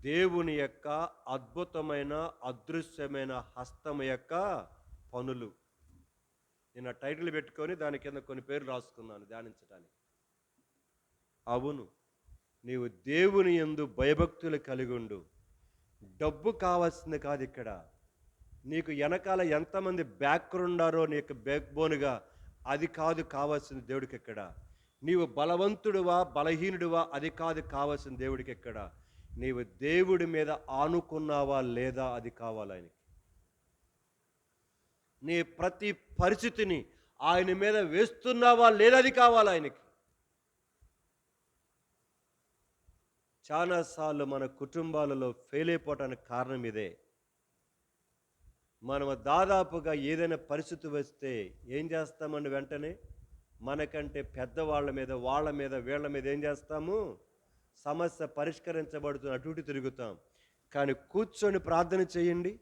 S1: దేవుని యొక్క అద్భుతమైన అదృశ్యమైన హస్తం యొక్క పనులు. నేను ఆ టైటిల్ పెట్టుకొని దాని కింద కొన్ని పేర్లు రాసుకున్నాను ధ్యానించడానికి. అవును, నీవు దేవుని యందు భయభక్తులు కలిగి ఉండు. డబ్బు కావాల్సింది కాదు ఇక్కడ. నీకు వెనకాల ఎంతమంది బ్యాక్గ్రౌండ్ ఉన్నారో నీకు బ్యాక్ బోన్గా, అది కాదు కావాల్సింది దేవుడికి ఎక్కడ. నీవు బలవంతుడువా బలహీనుడువా, అది కాదు కావాల్సిన దేవుడికి ఎక్కడ. నీవు దేవుడి మీద ఆనుకున్నావా లేదా, అది కావాలి ఆయనకి. నీ ప్రతి పరిస్థితిని ఆయన మీద వేస్తున్నావా లేదా, అది కావాలి ఆయనకి. చాలాసార్లు మన కుటుంబాలలో ఫెయిల్ అయిపోవటానికి కారణం ఇదే. మనం దాదాపుగా ఏదైనా పరిస్థితి వస్తే ఏం చేస్తామండి, వెంటనే మనకంటే పెద్దవాళ్ళ మీద, వాళ్ళ మీద, వీళ్ళ మీద ఏం చేస్తాము, సమస్య పరిష్కరించబడుతున్న అటు ఇటు తిరుగుతాం. కానీ కూర్చొని ప్రార్థన చేయండి.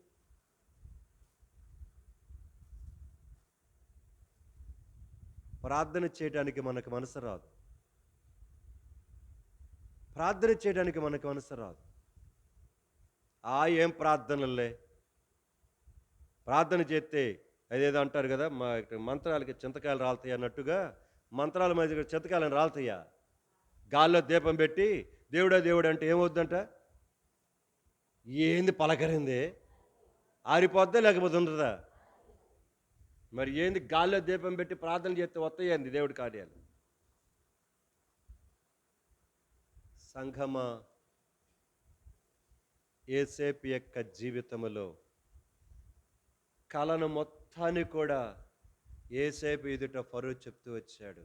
S1: ప్రార్థన చేయడానికి మనకు మనసు రాదు. ప్రార్థన చేయడానికి మనకు మనసు రాదు. ఏం ప్రార్థనలే, ప్రార్థన చేస్తే అదేదో అంటారు కదా, మా మంత్రాలకి చింతకాయలు రాలుతాయి అన్నట్టుగా, మంత్రాల మధ్య చింతకాయలను రాలుతాయా? గాల్లో దీపం పెట్టి దేవుడా దేవుడు అంటే ఏమవుద్దంట, ఏంది పలకరింది, ఆరిపోద్దా లేకపోతే ఉండదా? మరి ఏంది, గాల్లో దీపం పెట్టి ప్రార్థన చేస్తే వస్తాయండి దేవుడి కార్యాలు. సంఘమా, యేసేపు యొక్క జీవితంలో కళను మొత్తాన్ని కూడా యేసేపు ఎదుట ఫరో చెప్తూ వచ్చాడు.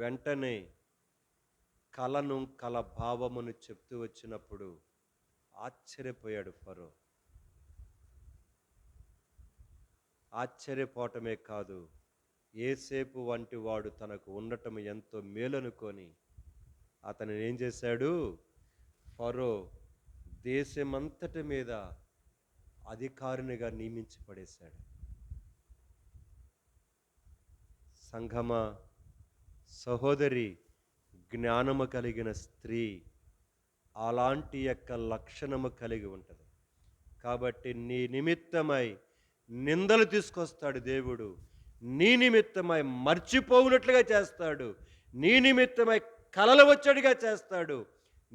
S1: వెంటనే కళను, కళ భావమును చెప్తూ వచ్చినప్పుడు ఆశ్చర్యపోయాడు ఫరో. ఆశ్చర్యపోవటమే కాదు, యేసేపు వంటి వాడు తనకు ఉండటం ఎంతో మేలనుకొని అతను ఏం చేశాడు, ఫరో దేశమంతటి మీద అధికారినిగా నియమించి పడేశాడు. సంఘమా, సహోదరి, జ్ఞానము కలిగిన స్త్రీ అలాంటి యొక్క లక్షణము కలిగి ఉంటుంది. కాబట్టి నీ నిమిత్తమై నిందలు తీసుకొస్తాడు దేవుడు, నీ నిమిత్తమై మర్చిపోవునట్లుగా చేస్తాడు, నీ నిమిత్తమై కలలు వచ్చేట్టుగా చేస్తాడు,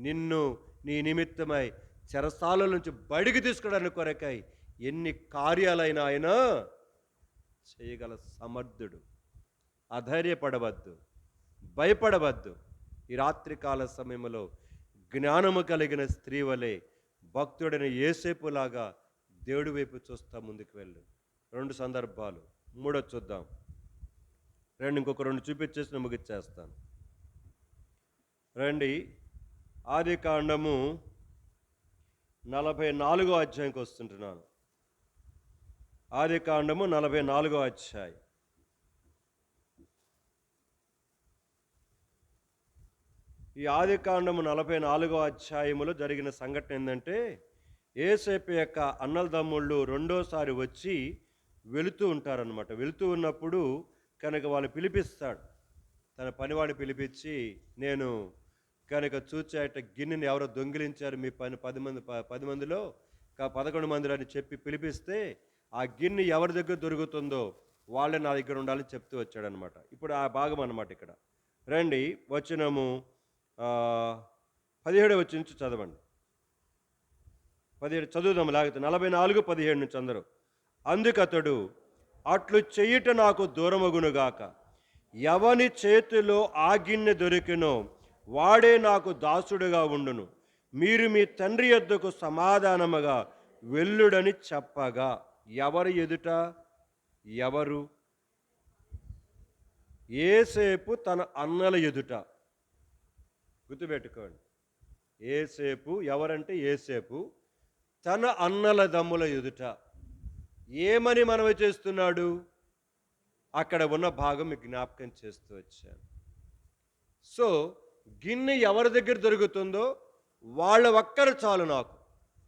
S1: నిన్ను నీ నిమిత్తమై చెరసాల నుంచి బయటికి తీసుకోవడానికి కొరకై ఎన్ని కార్యాలైనా ఆయన చేయగల సమర్థుడు. అధైర్యపడవద్దు, భయపడవద్దు. ఈ రాత్రికాల సమయంలో జ్ఞానము కలిగిన స్త్రీ వలె భక్తుడైన యేసేపులాగా దేవుడి వైపు చూస్తా ముందుకు వెళ్ళు. 2 సందర్భాలు, 3 చూద్దాం. ఇంకొక 2 చూపించేసి ముగిచ్చేస్తాను. రండి, ఆదికాండము 44వ అధ్యాయంకి వస్తుంటున్నాను. ఆదికాండము 44వ అధ్యాయం. ఈ ఆదికాండము 44వ అధ్యాయములో జరిగిన సంఘటన ఏంటంటే, యేసేపు యొక్క అన్నదమ్ముళ్ళు రెండోసారి వచ్చి వెళుతూ ఉంటారనమాట. వెళుతూ ఉన్నప్పుడు కనుక వాళ్ళు పిలిపిస్తాడు, తన పనివాడిని పిలిపించి, నేను కనుక చూచేట గిన్నెని ఎవరో దొంగిలించారు మీ 10 మందిలో 11 మందిలో అని చెప్పి పిలిపిస్తే, ఆ గిన్నె ఎవరి దగ్గర దొరుకుతుందో వాళ్ళే నా దగ్గర ఉండాలని చెప్తూ వచ్చాడనమాట. ఇప్పుడు ఆ భాగం అన్నమాట ఇక్కడ. రండి, వచనము 17 వచ్చి నుంచి చదవండి. 17 చదువుదాం లేకపోతే 44:17 నుంచి అందరూ. అందుకతడు, అట్లు చెయ్యుట నాకు దూరమగునుగాక, ఎవని చేతిలో ఆ గిన్నె దొరికినో వాడే నాకు దాసుడుగా ఉండును. మీరు మీ తండ్రి యొద్దకు సమాధానముగా వెళ్ళుడని చెప్పగా, ఎవరు ఎదుట? ఎవరు? యేసేపు తన అన్నల ఎదుట. గుర్తుపెట్టుకోండి. యేసేపు ఎవరంటే యేసేపు తన అన్నల దమ్ముల ఎదుట ఏమని మనవి చేస్తున్నాడు? అక్కడ ఉన్న భాగం మీకు జ్ఞాపకం చేస్తూ వచ్చాను. సో గిన్నె ఎవరి దగ్గర దొరుకుతుందో వాళ్ళ ఒక్కరు చాలు నాకు,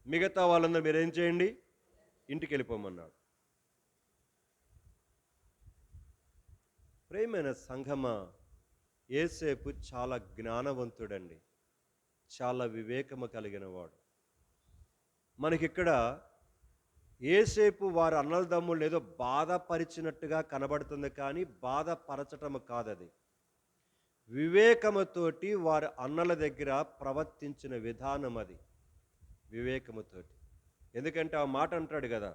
S1: మిగతా వాళ్ళందరూ మీరేం చేయండి, ఇంటికి వెళ్ళిపోమన్నాడు. ప్రేమైన సంఘమా, యేసేపు చాలా జ్ఞానవంతుడండి, చాలా వివేకము కలిగిన వాడు. మనకిక్కడ యేసేపు వారి అన్నదమ్ముళ్ళు ఏదో బాధపరిచినట్టుగా కనబడుతుంది, కానీ బాధపరచటము కాదది. వివేకముతోటి వారి అన్నల దగ్గర ప్రవర్తించిన విధానం అది, వివేకముతోటి. ఎందుకంటే ఆ మాట అంటాడు కదా,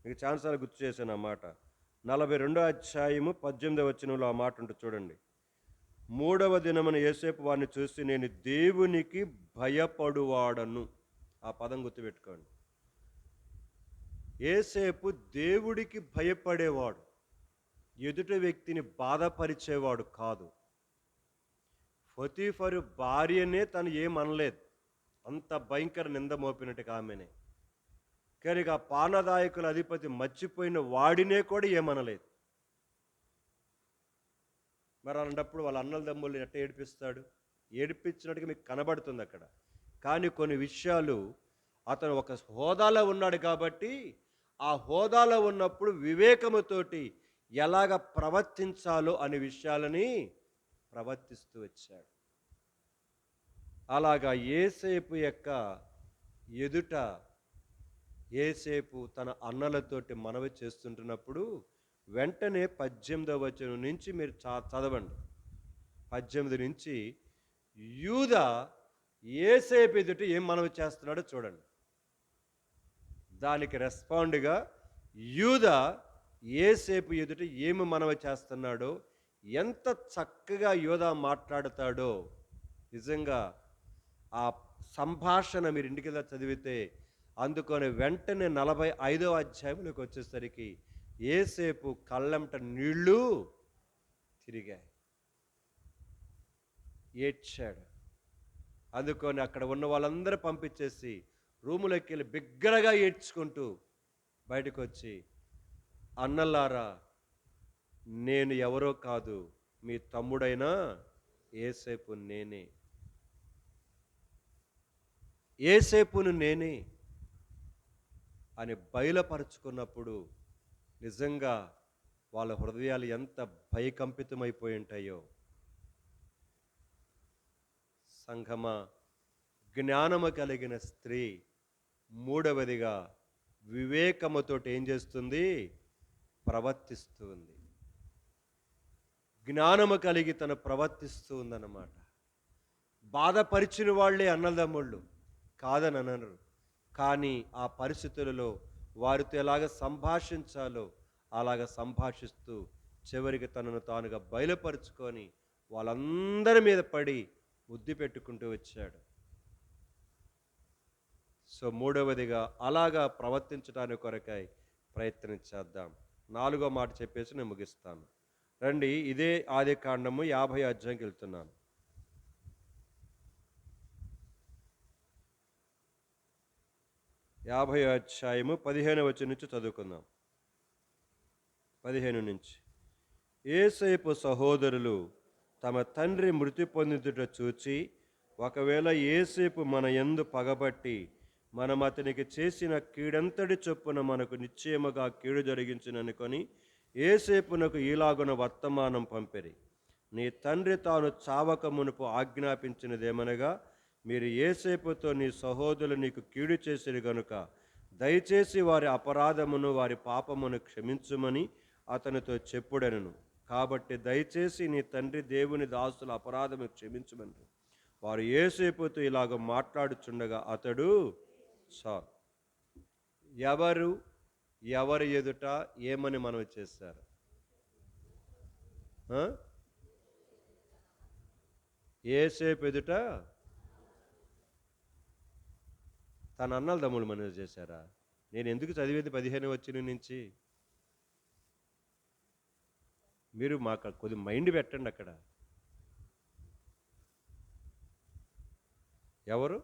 S1: మీకు ఛాన్సార్లు గుర్తు చేశాను ఆ మాట. 42వ అధ్యాయము 18వ వచనంలో ఆ మాట ఉంటుంది చూడండి. 3వ దినమున యేసేపు వారిని చూసి, నేను దేవునికి భయపడువాడను. ఆ పదం గుర్తుపెట్టుకోండి. యేసేపు దేవుడికి భయపడేవాడు, ఎదుటి వ్యక్తిని బాధపరిచేవాడు కాదు. పొతీఫరు భార్యనే తను ఏమనలేదు, అంత భయంకర నింద మోపినట్టుగా ఆమెనే. కానీ ఆ పానదాయకుల అధిపతి మర్చిపోయిన వాడినే కూడా ఏమనలేదు. మరి అలాంటప్పుడు వాళ్ళ అన్నల దమ్ముల్ని ఎట్ట ఏడిపిస్తాడు? ఏడిపించినట్టుగా మీకు కనబడుతుంది అక్కడ. కానీ కొన్ని విషయాలు అతను ఒక హోదాలో ఉన్నాడు కాబట్టి, ఆ హోదాలో ఉన్నప్పుడు వివేకముతోటి ఎలాగ ప్రవర్తించాలో అనే విషయాలని ప్రవర్తిస్తూ వచ్చాడు. అలాగా యేసేపు యొక్క ఎదుట యేసేపు తన అన్నలతోటి మనవి చేస్తుంటున్నప్పుడు వెంటనే 18వ వచనం నుంచి మీరు చదవండి. 18 నుంచి యూదా యేసేపు ఎదుట ఏం మనవి చేస్తున్నాడో చూడండి. దానికి రెస్పాండ్గా యూదా యేసేపు ఎదుట ఏమి మనవి చేస్తున్నాడో, ఎంత చక్కగా యూదా మాట్లాడతాడో, నిజంగా ఆ సంభాషణ మీరు ఇంటికి చదివితే అందుకొని వెంటనే 45వ అధ్యాయంలోకి వచ్చేసరికి యేసేపు కళ్ళంట నీళ్లు తిరిగాయి, ఏడ్చాడు. అందుకొని అక్కడ ఉన్న వాళ్ళందరూ పంపించేసి రూములోకి వెళ్ళి బిగ్గరగా ఏడ్చుకుంటూ బయటకు వచ్చి, అన్నలారా, నేను ఎవరో కాదు, మీ తమ్ముడైనా యేసేపు నేనే, యేసేపును నేనే అని బయలుపరుచుకున్నప్పుడు నిజంగా వాళ్ళ హృదయాలు ఎంత భయకంపితమైపోయి ఉంటాయో. సంఘమా, జ్ఞానము కలిగిన స్త్రీ మూడవదిగా వివేకముతో ఏం చేస్తుంది? ప్రవర్తిస్తుంది. జ్ఞానము కలిగి తను ప్రవర్తిస్తూ ఉందన్నమాట. బాధపరిచిన వాళ్ళే అన్నదమ్ముళ్ళు కాదని అనరు, కానీ ఆ పరిస్థితులలో వారితో ఎలాగ సంభాషించాలో అలాగ సంభాషిస్తూ చివరికి తనను తానుగా బయలుపరుచుకొని వాళ్ళందరి మీద పడి బుద్ధి పెట్టుకుంటూ వచ్చాడు. సో మూడవదిగా అలాగా ప్రవర్తించడానికి కొరకై ప్రయత్నం చేద్దాం. 4వ మాట చెప్పేసి నేను ముగిస్తాను. రండి, ఇదే ఆదికాండము 50వ అధ్యాయంకి వెళ్తున్నాను. 50వ అధ్యాయము 15వ వచనం నుంచి చదువుకుందాం. 15 నుంచి. యేసేపు సహోదరులు తమ తండ్రి మృతి పొందుట చూచి, ఒకవేళ యేసేపు మన యందు పగబట్టి మనం అతనికి చేసిన కీడంతటి చొప్పున మనకు నిశ్చయముగా కీడు జరిగించుననుకొని యేసేపునకు ఈలాగున వర్తమానం పంపిరి. నీ తండ్రి తాను చావక మునుపు ఆజ్ఞాపించినదేమనగా, మీరు యేసేపుతో నీ సహోదరులు నీకు కీడు చేసిరి గనుక దయచేసి వారి అపరాధమును వారి పాపమును క్షమించుమని అతనితో చెప్పుడెనను. కాబట్టి దయచేసి నీ తండ్రి దేవుని దాసుల అపరాధము క్షమించమని వారు యేసేపుతో ఇలాగ మాట్లాడుచుండగా అతడు చాలు. ఎవరి ఎదుట ఏమని మనవి చేశారు? ఏసేపు ఎదుట తన అన్నల దమ్ములు మనవి చేశారా? నేను ఎందుకు చదివేది 15 వచనం నుంచి? మీరు మాకు కొద్ది మైండ్ పెట్టండి అక్కడ. ఎవరు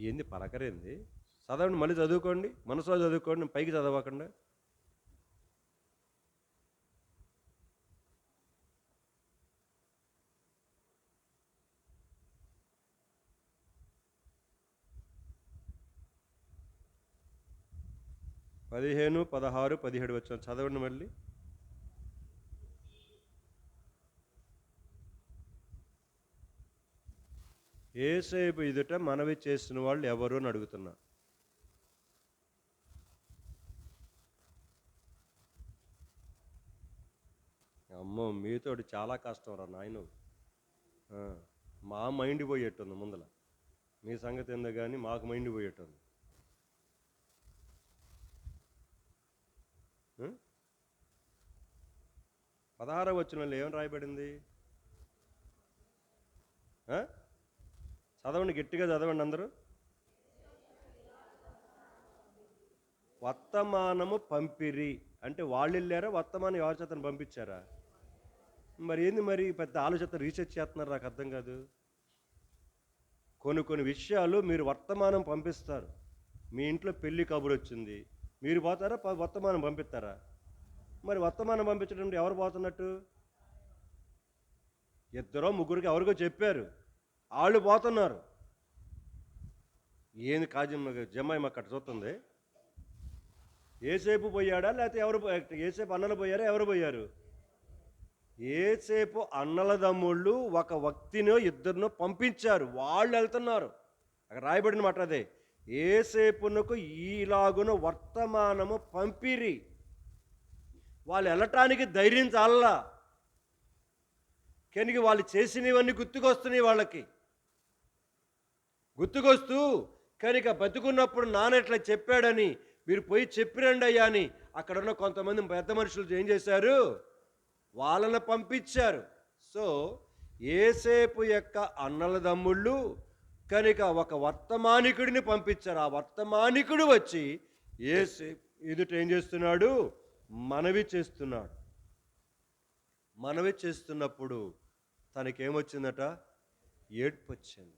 S1: ఏంది పలకరేంది? చదవండి, మళ్ళీ చదువుకోండి, మనసులో చదువుకోండి, పైకి చదవకుండా. పదిహేను, 16, 17 వచ్చిన చదవండి మళ్ళీ. ఏసేపు ఎదుట మనవి చేసిన వాళ్ళు ఎవరు అని అడుగుతున్నా. అమ్మో, మీతోటి చాలా కష్టం రా నాయన. మా మైండ్ పోయేట్టుంది ముందల. మీ సంగతి ఏందో కానీ మాకు మైండ్ పోయేట్టుంది. 16వ వచనంలో ఏమని రాయబడింది? చదవండి, గట్టిగా చదవండి అందరూ. వర్తమానము పంపిరి అంటే వాళ్ళు వెళ్ళారా? వర్తమానం ఎవరి చేతను పంపించారా? మరి ఏంది మరి పెద్ద ఆలోచన రీసెర్చ్ చేస్తున్నారు? నాకు అర్థం కాదు. కొన్ని విషయాలు మీరు వర్తమానం పంపిస్తారు. మీ ఇంట్లో పెళ్లి కబురు వచ్చింది, మీరు పోతారా? వర్తమానం పంపిస్తారా? మరి వర్తమానం పంపించడం ఎవరు పోతున్నట్టు? ఇద్దరో ముగ్గురికి ఎవరికో చెప్పారు, వాళ్ళు పోతున్నారు. ఏంది కాజం జమ్మాయి మాకు అట్ట చూస్తుంది. ఏసేపు పోయాడా లేకపోతే ఎవరు? ఏసేపు అన్నలు పోయారా? ఎవరు పోయారు? ఏసేపు అన్నల దమ్ముళ్ళు ఒక వ్యక్తినో ఇద్దరినో పంపించారు, వాళ్ళు వెళ్తున్నారు. అక్కడ రాయబడిన మాట అదే. ఏసేపునకు ఈలాగున వర్తమానము పంపిరి. వాళ్ళు వెళ్ళటానికి ధైర్యం చాలలా, కనుక వాళ్ళు చేసినవన్నీ గుర్తుకొస్తున్నాయి వాళ్ళకి. గుర్తుకొస్తూ కనుక బతుకున్నప్పుడు నాన్న ఇట్లా చెప్పాడని మీరు పోయి చెప్పిరండి అయ్యా అని అక్కడున్న కొంతమంది పెద్ద మనుషులు ఏం చేశారు? వాళ్ళని పంపించారు. సో ఏసేపు యొక్క అన్నల దమ్ముళ్ళు కనుక ఒక వర్తమానికుడిని పంపించారు. ఆ వర్తమానికుడు వచ్చి ఏసేపు ఎదుట ఏం చేస్తున్నాడు? మనవి చేస్తున్నాడు. మనవి చేస్తున్నప్పుడు తనకేమొచ్చిందట? ఏడ్పు వచ్చింది.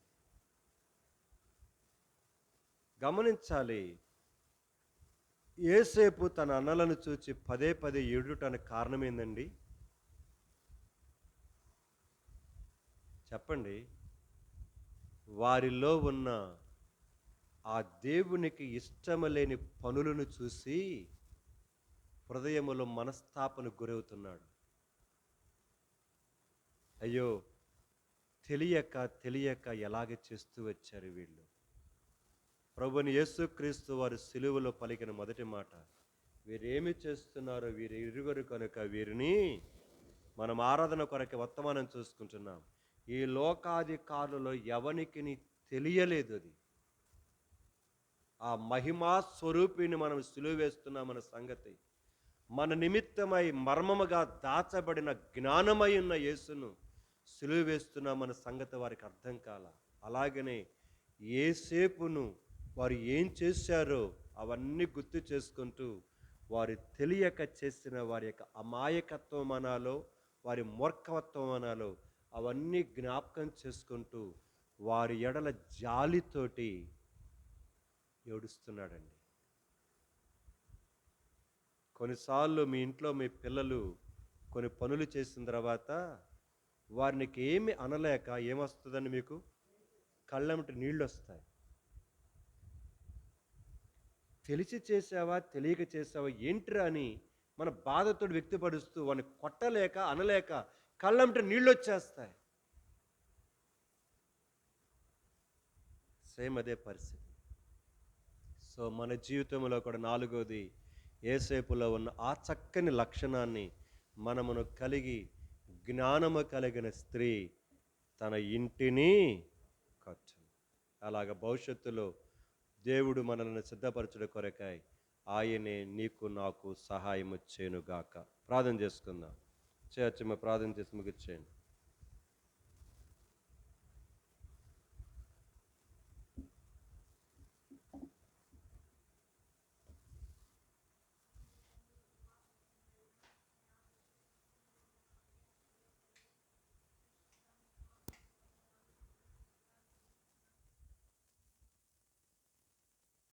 S1: గమనించాలి, ఏసేపు తన అన్నలను చూచి పదే పదే ఏడుటానికి కారణం ఏందండి? చెప్పండి. వారిలో ఉన్న ఆ దేవునికి ఇష్టము లేని పనులను చూసి హృదయములో మనస్తాపనకు గురవుతున్నాడు. అయ్యో, తెలియక ఎలాగ చేస్తూ వచ్చారు వీళ్ళు. ప్రభుని యేసుక్రీస్తు వారి సిలువలో పలికిన మొదటి మాట, వీరేమి చేస్తున్నారో వీరు ఎరుగరు కనుక వీరిని. మనం ఆరాధన కొరకు వర్తమానం చూసుకుంటున్నాం. ఈ లోకాధికారులలో ఎవనికి తెలియలేదు అది. ఆ మహిమా స్వరూపిని మనం సిలువ వేస్తున్నామన్న సంగతి, మన నిమిత్తమై మర్మముగా దాచబడిన జ్ఞానమై ఉన్న యేసును సిలువ వేస్తున్నామన్న సంగతి వారికి అర్థం కాల. అలాగనే ఏసేపును వారు ఏం చేశారో అవన్నీ గుర్తు చేసుకుంటూ వారు తెలియక చేసిన వారి యొక్క అమాయకత్వం అనాలో వారి మూర్ఖవత్వం అనాలో అవన్నీ జ్ఞాపకం చేసుకుంటూ వారి ఎడల జాలితోటి ఏడుస్తున్నాడండి. కొన్నిసార్లు మీ ఇంట్లో మీ పిల్లలు కొన్ని పనులు చేసిన తర్వాత వారిని ఏమి అనలేక ఏమొస్తుందని మీకు కళ్ళెంట నీళ్ళు వస్తాయి. తెలిసి చేసావా తెలియక చేసావా ఏంట్రా అని మన బాధతో వ్యక్తపరుస్తూ వాడిని కొట్టలేక అనలేక కళ్ళంట నీళ్ళు వచ్చేస్తాయి. సేమ్ అదే పరిస్థితి. సో మన జీవితంలో కూడా నాలుగోది, ఏసేపులో ఉన్న ఆ చక్కని లక్షణాన్ని మనమును కలిగి జ్ఞానము కలిగిన స్త్రీ తన ఇంటిని కట్టును. అలాగ భవిష్యత్తులో దేవుడు మనల్ని సిద్ధపరచడం కొరకాయ ఆయనే నీకు నాకు సహాయం వచ్చేనుగాక. ప్రార్థన చేసుకుందాం. చేయొచ్చు, ప్రార్థన చేసి ముగిచ్చేయండి.